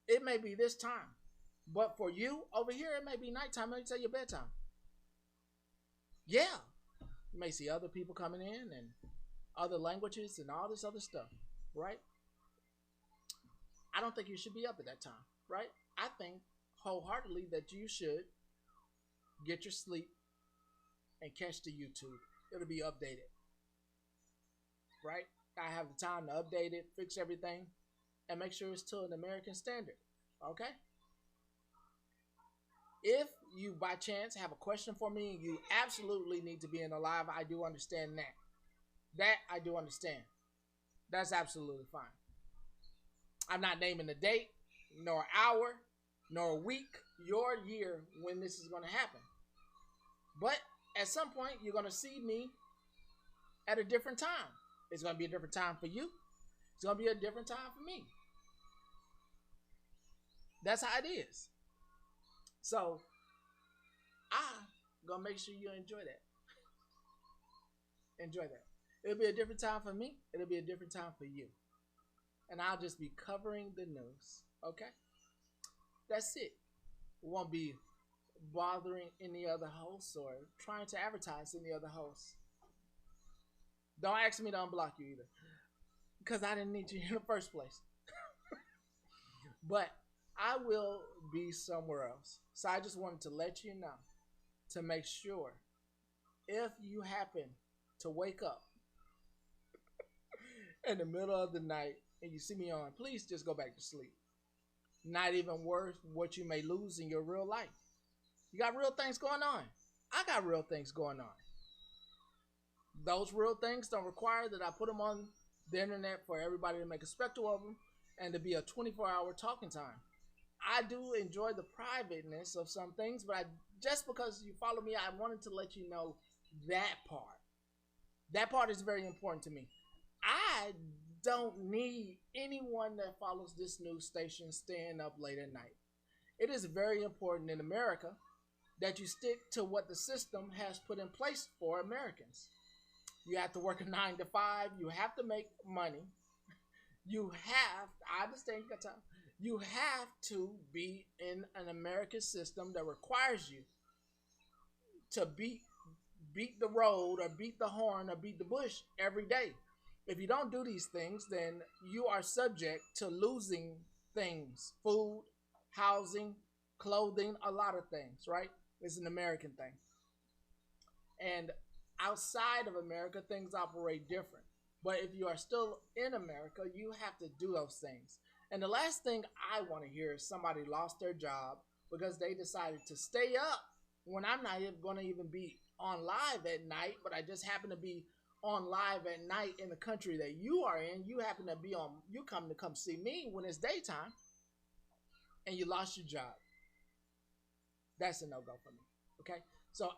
S2: it may be this time. But for you over here, it may be nighttime. Let me tell you bedtime. Yeah. You may see other people coming in and other languages and all this other stuff, right? I don't think you should be up at that time, right? I think wholeheartedly that you should get your sleep and catch the YouTube. It'll be updated, right? I have the time to update it, fix everything, and make sure it's to an American standard, okay? If you by chance have a question for me and you absolutely need to be in the live, I do understand that. That I do understand. That's absolutely fine. I'm not naming a date, nor an hour, nor a week, your year when this is going to happen. But at some point, you're going to see me at a different time. It's going to be a different time for you. It's going to be a different time for me. That's how it is. So, I'm going to make sure you enjoy that. Enjoy that. It'll be a different time for me. It'll be a different time for you. And I'll just be covering the news. Okay? That's it. We won't be bothering any other hosts or trying to advertise any other hosts. Don't ask me to unblock you either. Because I didn't need you in the first place. But I will be somewhere else. So I just wanted to let you know to make sure if you happen to wake up in the middle of the night and you see me on, please just go back to sleep. Not even worth what you may lose in your real life. You got real things going on. I got real things going on. Those real things don't require that I put them on the internet for everybody to make a spectacle of them and to be a 24-hour talking time. I do enjoy the privateness of some things, but just because you follow me, I wanted to let you know that part. That part is very important to me. I don't need anyone that follows this news station staying up late at night. It is very important in America that you stick to what the system has put in place for Americans. You have to work a 9 to 5. You have to make money. You have, I understand you got time. You have to be in an American system that requires you to beat the road or beat the horn or beat the bush every day. If you don't do these things, then you are subject to losing things: food, housing, clothing, a lot of things, right? It's an American thing. And outside of America, things operate different. But if you are still in America, you have to do those things. And the last thing I want to hear is somebody lost their job because they decided to stay up when I'm not even going to even be on live at night, but I just happen to be on live at night in the country that you are in. You happen to be on, you come see me when it's daytime, and you lost your job. That's a no-go for me. Okay? So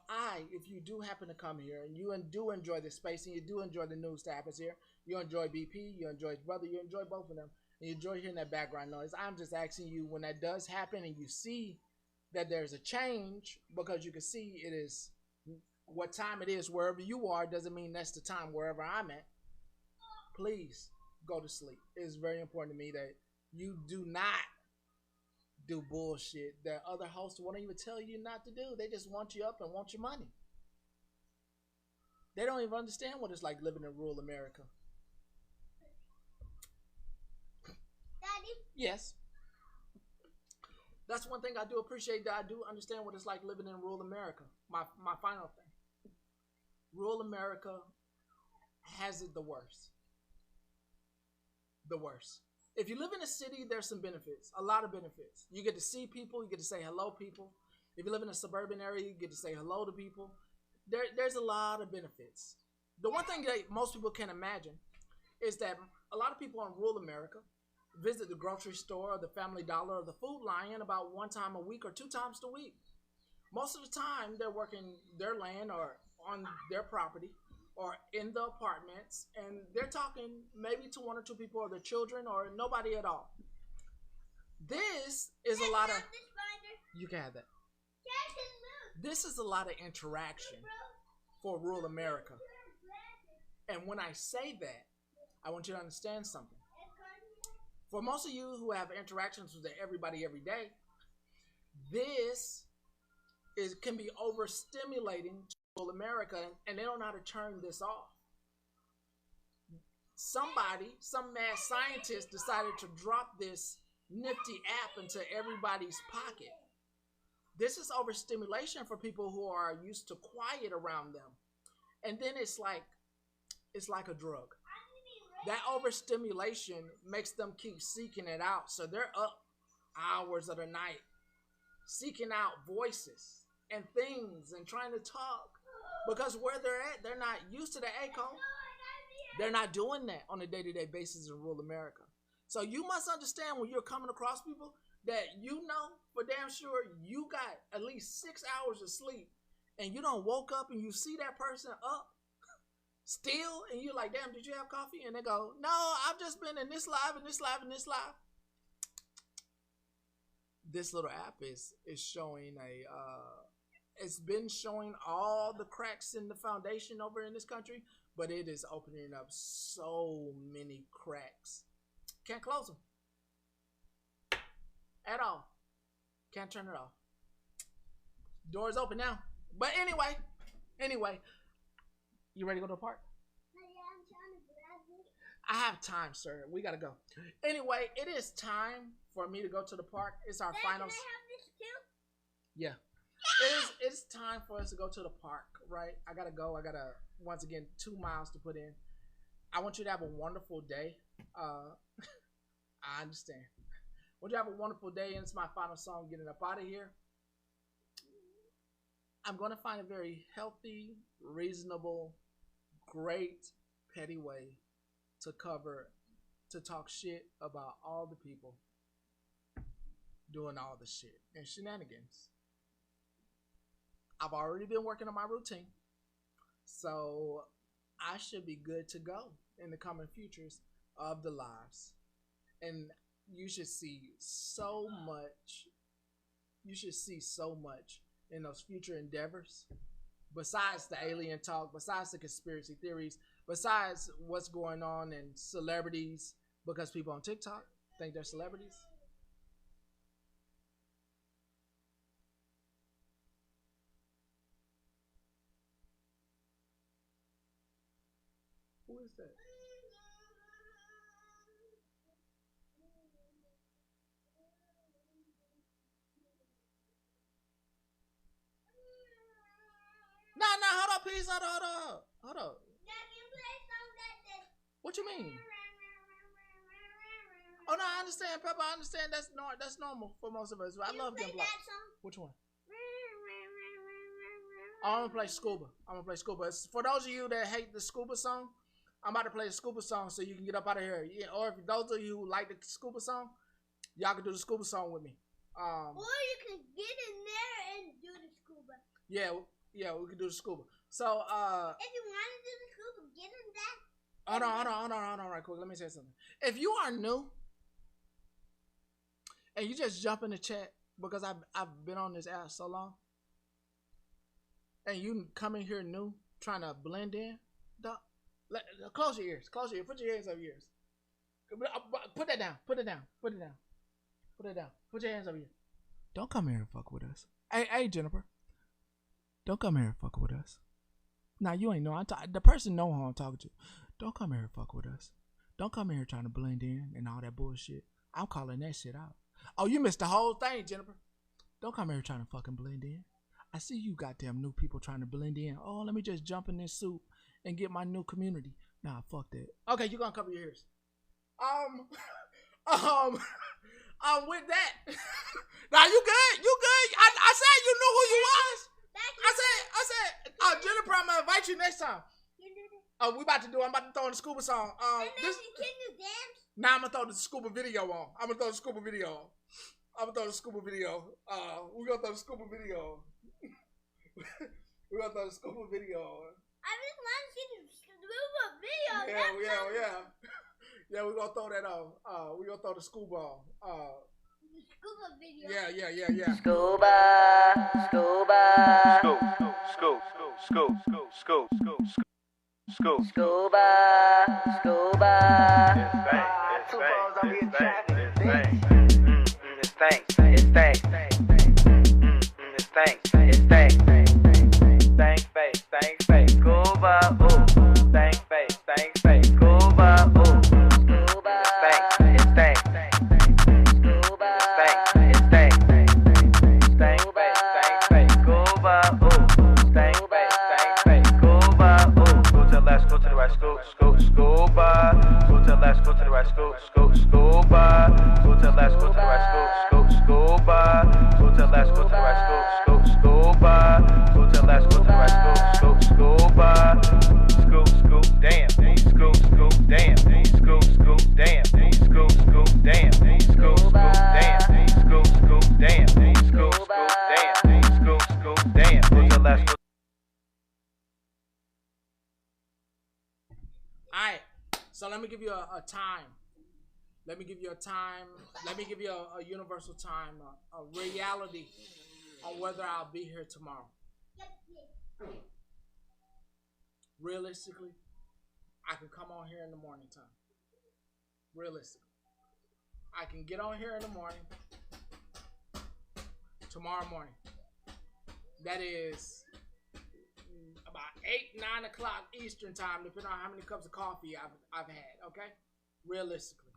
S2: if you do happen to come here and you do enjoy the space and you do enjoy the news that happens here, you enjoy BP, you enjoy his brother, you enjoy both of them, and you enjoy hearing that background noise, I'm just asking you, when that does happen and you see that there's a change, because you can see it is what time it is wherever you are, doesn't mean that's the time wherever I'm at. Please go to sleep. It's very important to me that you do not do bullshit that other hosts won't even tell you not to do. They just want you up and want your money. They don't even understand what it's like living in rural America.
S3: Daddy?
S2: Yes. That's one thing I do appreciate, that I do understand what it's like living in rural America. My final thing. Rural America has it the worst. The worst. If you live in a city, there's some benefits, a lot of benefits. You get to see people, you get to say hello people. If you live in a suburban area, you get to say hello to people. There's a lot of benefits. The one thing that most people can't imagine is that a lot of people in rural America visit the grocery store or the Family Dollar or the Food Lion about 1 time a week or 2 times a week. Most of the time, they're working their land or on their property or in the apartments, and they're talking maybe to 1 or 2 people or their children or nobody at all. This is a lot of... You can have that. This is a lot of interaction for rural America. And when I say that, I want you to understand something. For most of you who have interactions with everybody every day, this can be overstimulating to rural America, and they don't know how to turn this off. Some mad scientist decided to drop this nifty app into everybody's pocket. This is overstimulation for people who are used to quiet around them. And then it's like a drug. That overstimulation makes them keep seeking it out. So they're up hours of the night seeking out voices and things and trying to talk. Because where they're at, they're not used to the echo. They're not doing that on a day-to-day basis in rural America. So you must understand, when you're coming across people, that you know for damn sure you got at least 6 hours of sleep, and you don't woke up and you see that person up still, and you're like, damn, did you have coffee? And they go, no, I've just been in this live and this live and this live. This little app is showing it's been showing all the cracks in the foundation over in this country, but it is opening up so many cracks. Can't close them at all. Can't turn it off. Doors open now. But anyway, you ready to go to the park? I have time, sir. We gotta go. Anyway, it is time for me to go to the park. It's our final.
S3: Can I have this too?
S2: Yeah. It's time for us to go to the park, right? I gotta go. I gotta, once again, 2 miles to put in. I want you to have a wonderful day. I understand. I want you to have a wonderful day, and it's my final song, getting up out of here. I'm going to find a very healthy, reasonable, great, petty way to talk shit about all the people doing all the shit and shenanigans. I've already been working on my routine, so I should be good to go in the coming futures of the lives. And you should see so much in those future endeavors, besides the alien talk, besides the conspiracy theories, besides what's going on in celebrities, because people on TikTok think they're celebrities. Who is that? No, hold on, please. Hold on. What you mean? Oh no, I understand, Pepper. I understand that's normal for most of us. I love them blocks. Which one? I'm gonna play Scuba. For those of you that hate the Scuba song, I'm about to play the Scuba song so you can get up out of here. Yeah, or if those of you who like the Scuba song, y'all can do the Scuba song with me.
S3: Or you can get in there and do the Scuba.
S2: Yeah, we can do the Scuba. So
S3: if you want to do the Scuba, get in that.
S2: Hold on, right quick. Let me say something. If you are new and you just jump in the chat because I've been on this app so long, and you come in here new trying to blend in, close your ears. Put your hands over your ears. Put that down. Put it down. Put your hands over here. Don't come here and fuck with us. Hey, Jennifer. Don't come here and fuck with us. Now you ain't know. The person know who I'm talking to. Don't come here and fuck with us. Don't come here trying to blend in and all that bullshit. I'm calling that shit out. Oh, you missed the whole thing, Jennifer. Don't come here trying to fucking blend in. I see you goddamn new people trying to blend in. Oh, let me just jump in this suit and get my new community. Nah, fuck that. Okay, you're gonna cover your ears. With that. Nah, you good. I said you knew who you was. I said, Jennifer, I'm gonna invite you next time. I'm about to throw in the Scuba song.
S3: Can you dance?
S2: Now I'm gonna throw the Scuba video on. We're gonna throw the Scuba video. We're gonna throw the Scuba video.
S3: We're gonna throw the Scuba video on. I just want to see the Scuba video.
S2: Yeah, we're gonna throw that on. We're gonna throw the Scuba on.
S3: The Scuba video.
S2: Yeah.
S5: Scuba.
S2: So let me give you a time. Let me give you a time. Let me give you a universal time, a reality on whether I'll be here tomorrow. Realistically, I can come on here in the morning time. Realistically, I can get on here in the morning, tomorrow morning. That is about 8, 9 o'clock Eastern time, depending on how many cups of coffee I've had, okay? Realistically.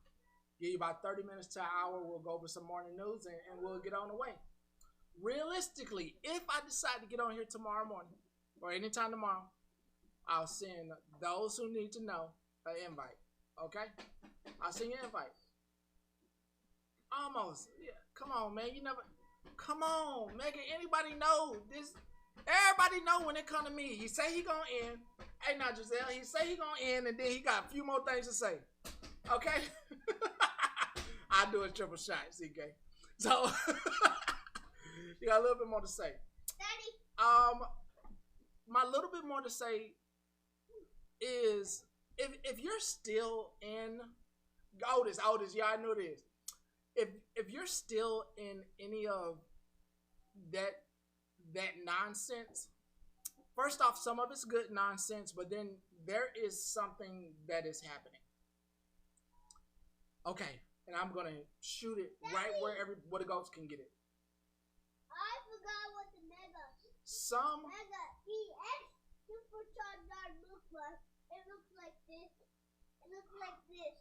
S2: Give you about 30 minutes to an hour. We'll go over some morning news and we'll get on the way. Realistically, if I decide to get on here tomorrow morning or anytime tomorrow, I'll send those who need to know an invite, okay? I'll send you an invite. Almost. Yeah. Come on, man. Come on, make it anybody know this. Everybody know when it come to me. He say he gonna end. Hey, now Giselle, he say he gonna end, and then he got a few more things to say. Okay? I'll do a triple shot, CK. So you got a little bit more to say.
S3: Daddy.
S2: My little bit more to say is if you're still in Otis, yeah, I know this. If you're still in any of that nonsense. First off, some of it's good nonsense, but then there is something that is happening. Okay, and I'm gonna shoot it right where the ghost can get it.
S3: I forgot what the mega EX supercharged looks like. It looks like this. It looks like this.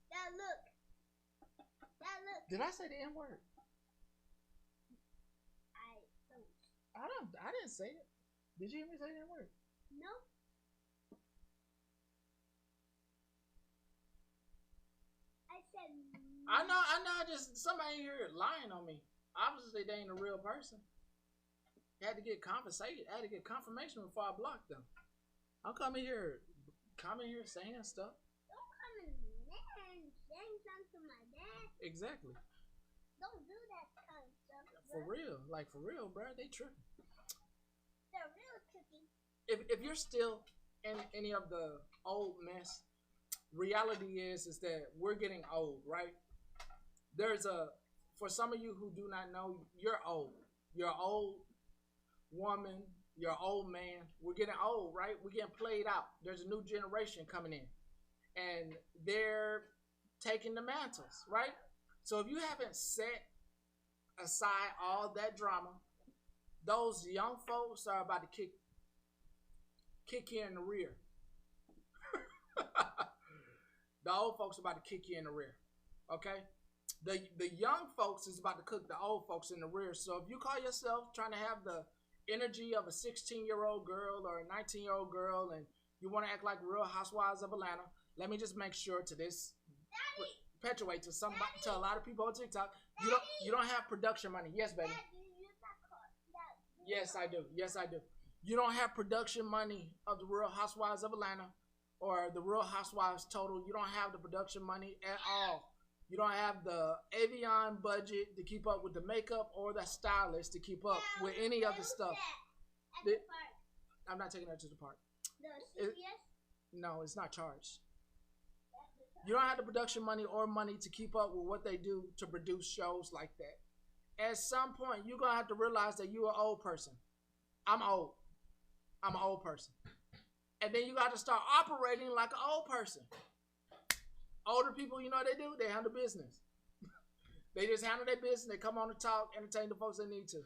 S3: That look.
S2: Did I say the N word? I didn't say it. Did you hear me say the N word?
S3: No. I said.
S2: I know. Just somebody here lying on me. Obviously, they ain't a real person. I had to get confirmation before I blocked them. I'm coming here saying stuff.
S3: Don't come in there and saying something to my dad.
S2: Exactly.
S3: Don't do that kind of stuff.
S2: For real, bro. They tripping.
S3: They're real tricky.
S2: If you're still in any of the old mess, reality is that we're getting old, right? For some of you who do not know, you're old. You're an old woman, you're an old man. We're getting old, right? We're getting played out. There's a new generation coming in, and they're taking the mantles, right? So if you haven't set aside all that drama, those young folks are about to kick you in the rear. The old folks are about to kick you in the rear. Okay? The young folks is about to cook the old folks in the rear. So if you call yourself trying to have the energy of a 16-year-old girl or a 19-year-old girl and you want to act like Real Housewives of Atlanta, let me just make sure to this perpetuate to a lot of people on TikTok. You don't have production money. Yes, baby. Yes, I do. You don't have production money of the Real Housewives of Atlanta or the Real Housewives total. You don't have the production money at all. You don't have the Avion budget to keep up with the makeup or the stylist to keep up with any of the stuff. I'm not taking her to the park. No, it's not charged. You don't have the production money or money to keep up with what they do to produce shows like that. At some point, you're going to have to realize that you're an old person. I'm old. I'm an old person. And then you got to start operating like an old person. Older people, you know what they do? They handle business. They just handle their business. They come on to talk, entertain the folks they need to.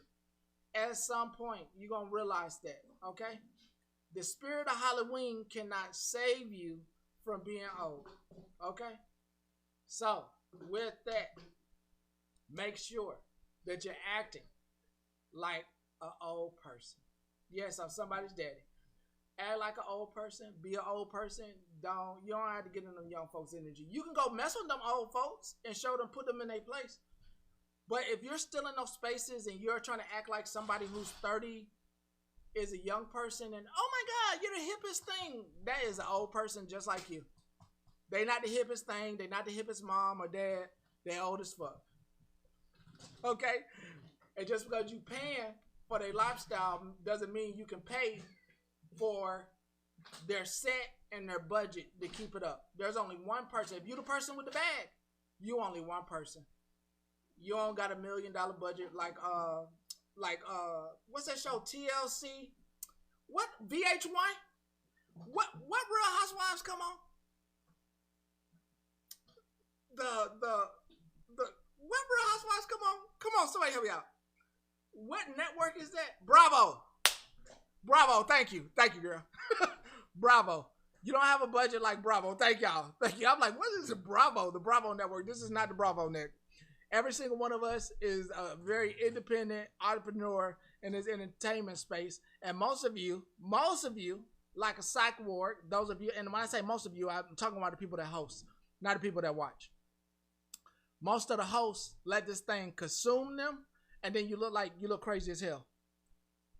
S2: At some point, you're going to realize that, okay? The spirit of Halloween cannot save you from being old, okay? So, with that, make sure that you're acting like an old person. Yes, I'm somebody's daddy. Act like an old person. Be an old person. You don't have to get in them young folks' energy. You can go mess with them old folks and show them, put them in their place. But if you're still in those spaces and you're trying to act like somebody who's 30 is a young person and, oh my God, you're the hippest thing. That is an old person just like you. They not the hippest thing. They not the hippest mom or dad. They old as fuck. Okay? And just because you paying for their lifestyle doesn't mean you can pay for their set and their budget to keep it up. There's only one person. If you're the person with the bag, you only one person. You don't got $1 million budget like what's that show? TLC? What? VH1? What Real Housewives come on? The what Real Housewives come on? Come on, somebody help me out. What network is that? Bravo. Thank you, girl. Bravo. You don't have a budget like Bravo. Thank y'all. I'm like, what is it? Bravo, the Bravo network. This is not the Bravo network. Every single one of us is a very independent entrepreneur in this entertainment space. And most of you, like a psych ward, those of you, and when I say most of you, I'm talking about the people that host, not the people that watch. Most of the hosts let this thing consume them, and then you look crazy as hell.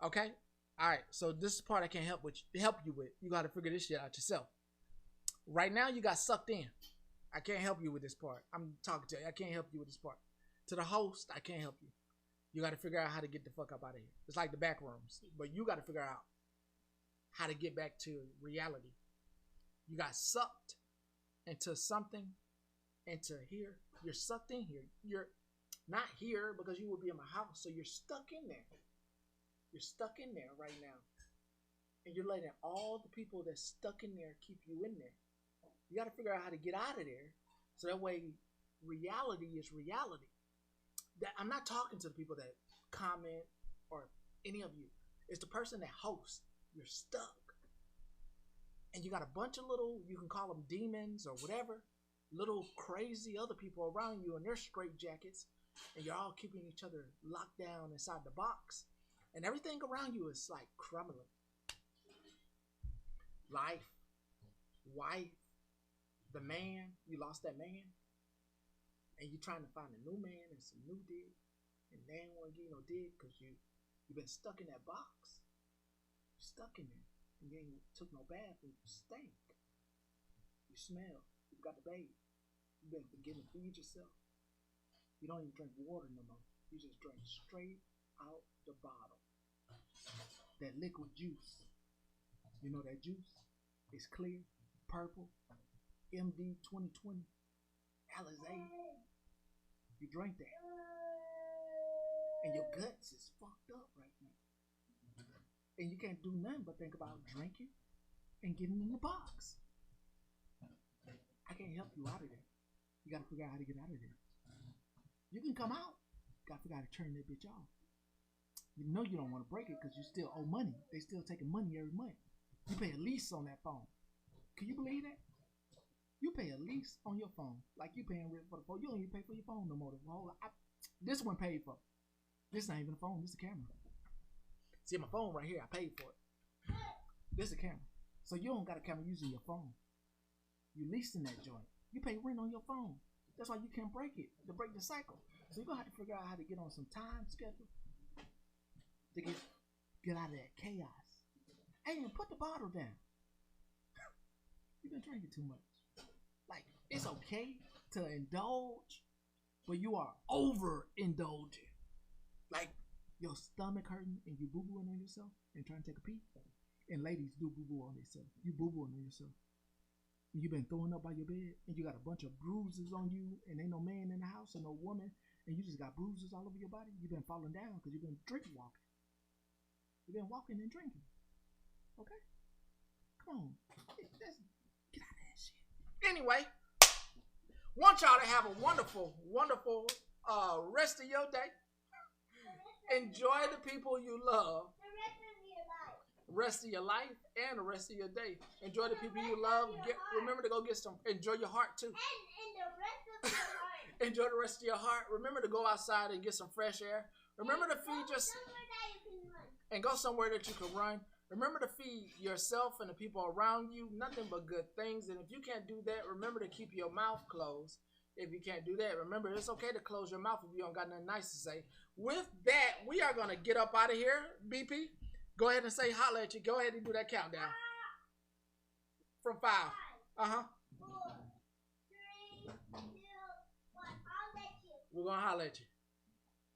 S2: Okay? All right, so this is the part I can't help you with. You got to figure this shit out yourself. Right now, you got sucked in. I can't help you with this part. I'm talking to you. I can't help you with this part. To the host, I can't help you. You got to figure out how to get the fuck up out of here. It's like the back rooms, but you got to figure out how to get back to reality. You got sucked into something, into here. You're sucked in here. You're not here because you will be in my house, so you're stuck in there. You're You're stuck in there right now. And you're letting all the people that's stuck in there keep you in there. You got to figure out how to get out of there. So that way, reality is reality. That I'm not talking to the people that comment or any of you. It's the person that hosts. You're stuck. And you got a bunch of little, you can call them demons or whatever, little crazy other people around you in their straight jackets. And you're all keeping each other locked down inside the box. And everything around you is like crumbling. Life, wife, the man, you lost that man. And you're trying to find a new man and some new dick. And they ain't want to give you no dick because you've been stuck in that box. You're stuck in there. And you ain't took no bath and you stink. You smell. You got the baby. You've been forgetting to feed yourself. You don't even drink water no more. You just drink straight out the bottle. That liquid juice. You know that juice? It's clear, purple, MD 2020, Alizé. You drink that. And your guts is fucked up right now. And you can't do nothing but think about drinking and getting in the box. I can't help you out of there. You gotta figure out how to get out of there. You can come out. You gotta figure out how to turn that bitch off. You know you don't want to break it because you still owe money. They still taking money every month. You pay a lease on that phone. Can you believe that? You pay a lease on your phone. Like you paying rent for the phone. You don't even pay for your phone no more. This one paid for. This not even a phone. This is a camera. See my phone right here. I paid for it. This is a camera. So you don't got a camera using your phone. You leasing that joint. You pay rent on your phone. That's why you can't break it. To break the cycle. So you're going to have to figure out how to get on some time schedule. To get out of that chaos. Hey, and put the bottle down. You've been drinking too much. Like, it's okay to indulge, but you are overindulging. Like, your stomach hurting and you boo-booing on yourself and trying to take a pee. And ladies do boo-boo on themselves. You boo-booing on yourself. And you've been throwing up by your bed and you got a bunch of bruises on you and ain't no man in the house or no woman and you just got bruises all over your body. You've been falling down because you've been drink walking. You've been walking and drinking. Okay? Come on. Get out of that shit. Anyway, want y'all to have a wonderful, wonderful rest of your day. Enjoy the people you love. Rest of your life and the rest of your day. Enjoy the people you love. Remember to go get some. Enjoy your heart too.
S3: And the rest of your heart.
S2: Enjoy the rest of your heart. Remember to go outside and get some fresh air. Remember to feed yourself. And go somewhere that you can run. Remember to feed yourself and the people around you nothing but good things. And if you can't do that, remember to keep your mouth closed. If you can't do that, remember it's okay to close your mouth if you don't got nothing nice to say. With that, we are going to get up out of here. BP, go ahead and say holla at you. Go ahead and do that countdown. From 5.
S3: 4, 3, 2, 1. I'll let you.
S2: We're going to holla at you.